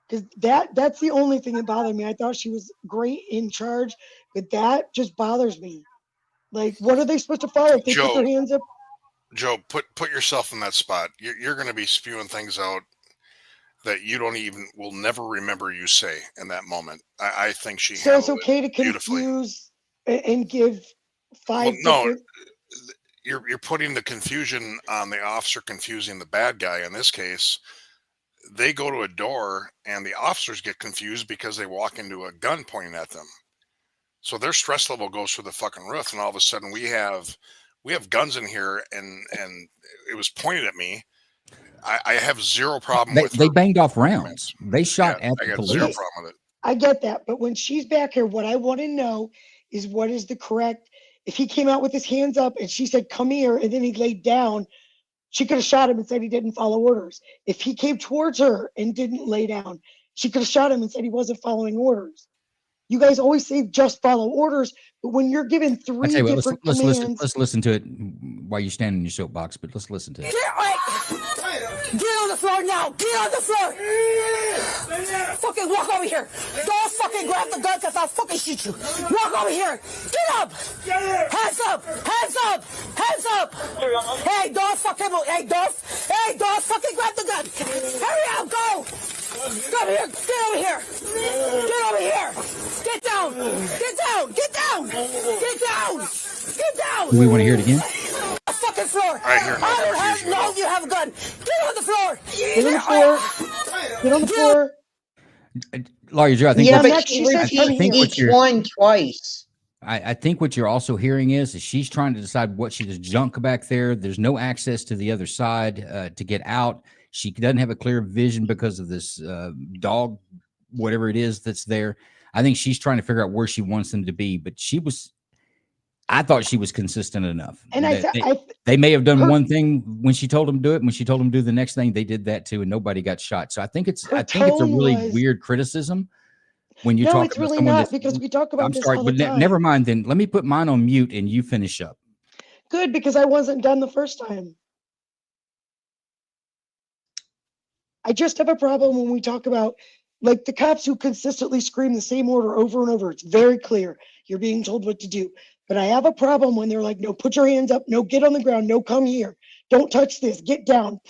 Because that's the only thing that bothered me. I thought she was great in charge, but that just bothers me. Like, what are they supposed to follow if they put their hands up? Joe, put yourself in that spot. You're going to be spewing things out that you will never remember you say in that moment. I think she So it's handled okay to it beautifully. confuse and give five different... You're putting the confusion on the officer confusing the bad guy. In this case, they go to a door and the officers get confused because they walk into a gun pointing at them. So their stress level goes through the fucking roof, and all of a sudden we have guns in here, and it was pointed at me. I have zero problem with They banged off rounds. They shot at the police. Zero problem with it. I get that, but when she's back here, what I want to know is what is the correct... If he came out with his hands up and she said, come here, and then he laid down, she could have shot him and said he didn't follow orders. If he came towards her and didn't lay down, she could have shot him and said he wasn't following orders. You guys always say just follow orders, but when you're given three different commands... Let's listen to it while you stand in your soapbox, but let's listen to it. Get on the floor now! Get on the floor! Fucking walk over here! Don't fucking grab the gun because I'll fucking shoot you! Walk over here! Get up! Hands up! Hands up! Hands up! Hey, don't fucking move! Hey, don't fucking grab the gun! Hurry up! Go! Come here! Get over here! Get over here! Get down! Get down! Get down! Get down! Get down! Do we want to hear it again? Fucking floor! You have a gun! Get on the floor! Get on the floor! Get on the floor! Lawyer Joe, I think each one twice. I think what you're also hearing is she's trying to decide what she does. Junk back there. There's no access to the other side to get out. She doesn't have a clear vision because of this dog, whatever it is that's there. I think she's trying to figure out where she wants them to be, but I thought she was consistent enough. And they may have done one thing when she told them to do it. When she told them to do the next thing, they did that too, and nobody got shot. So I think it's a really weird criticism when you talk. No, it's really not, because we talk about this all the time. Never mind. Then let me put mine on mute and you finish up. Good, because I wasn't done the first time. I just have a problem when we talk about, like, the cops who consistently scream the same order over and over. It's very clear. You're being told what to do. But I have a problem when they're like, no, put your hands up, no, get on the ground, no, come here, don't touch this, get down,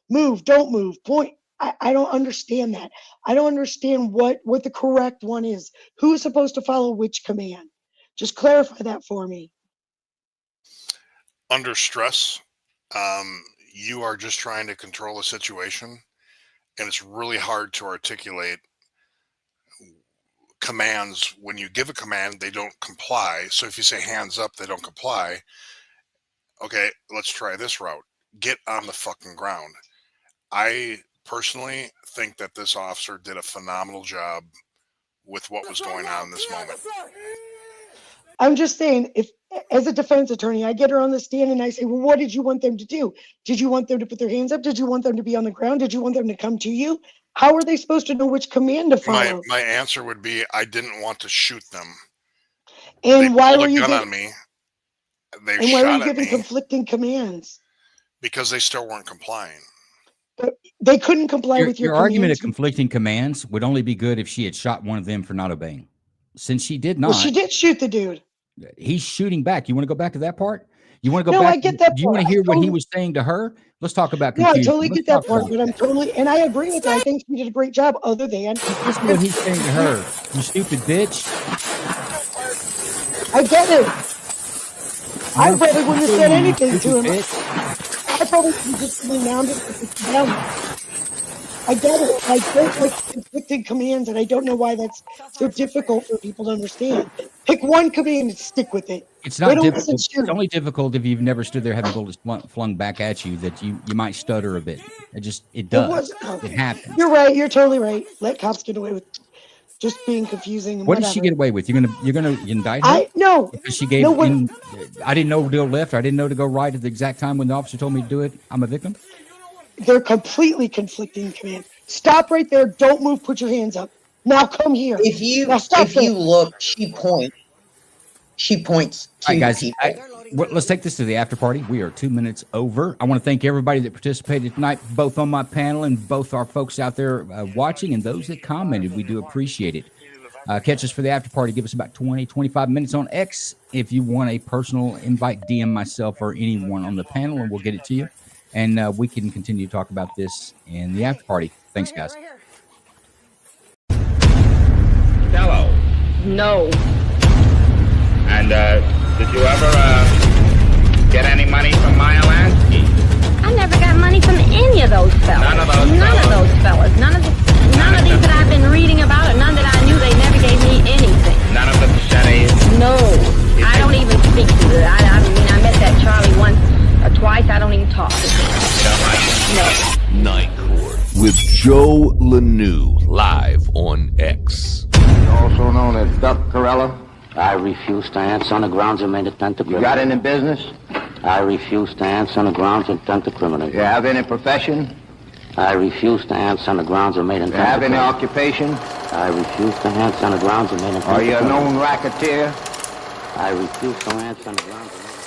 move, don't move, point. I don't understand that. I don't understand what the correct one is. Who's supposed to follow which command? Just clarify that for me. Under stress, you are just trying to control a situation, and it's really hard to articulate commands. When you give a command, they don't comply. So if you say hands up, they don't comply. Okay, let's try this route. Get on the fucking ground. I personally think that this officer did a phenomenal job with what was going on in this moment. I'm just saying, if as a defense attorney, I get her on the stand and I say, well, what did you want them to do? Did you want them to put their hands up? Did you want them to be on the ground? Did you want them to come to you? How are they supposed to know which command to follow? My answer would be, I didn't want to shoot them. And why were you giving on me? They and why were shot you at giving me conflicting commands? because they still weren't complying. But they couldn't comply with your argument of commands. conflicting commands would only be good if she had shot one of them for not obeying. Since she did not, Well, she did shoot the dude. He's shooting back. You want to go back to that part? You want to go No, back? I get that Do you want to part. hear I what he totally- was saying to her? Let's talk about No, I confusion. totally Let's get that talk part, about but I'm totally, and I agree with that. I think she did a great job, other than Listen to what he's saying to her. You stupid bitch. I get it. I probably wouldn't have said You anything to stupid him. bitch. I probably would just be now down. I get it. I don't like conflicting commands, and I don't know why that's so difficult for people to understand. Pick one command and stick with it. It's They not don't difficult. listen, shoot It's only difficult if you've never stood there having bullets flung back at you that you might stutter a bit. It does. It happens. You're right. You're totally right. Let cops get away with just being confusing and What whatever. did she get away with? You're gonna indict her? No. Because she gave I didn't know to go left. I didn't know to go right at the exact time when the officer told me to do it. I'm a victim. They're completely conflicting commands. Stop right there. Don't move. Put your hands up. Now come here. If you now stop if you look, she points to All right, guys. people. Let's take this to the after party. We are 2 minutes over. I want to thank everybody that participated tonight, both on my panel and both our folks out there watching and those that commented. We do appreciate it. Catch us for the after party. Give us about 20, 25 minutes on X. If you want a personal invite, DM myself or anyone on the panel, and we'll get it to you. And we can continue to talk about this in the after party. Thanks, guys. Hello. No. And did you ever get any money from Maya Lansky? I never got money from any of those fellas. None of those None fellas? of those fellas. None of these that I've been reading about, and none that I knew. They never gave me anything. None of the Chennies? No. I don't even speak to it. I mean, I met that Charlie once or twice. I don't even talk to him. You don't like it? No. Night Court with Joe Lanou live on X. Also known as Duck Corella. I refuse to answer on the grounds of made intent to You criminal. got any business? I refuse to answer on the grounds of intent to criminal. You have any profession? I refuse to answer on the grounds of made You intent have to any criminal. occupation? I refuse to answer on the grounds of made intent Are to you a criminal. known racketeer? I refuse to answer on the grounds of made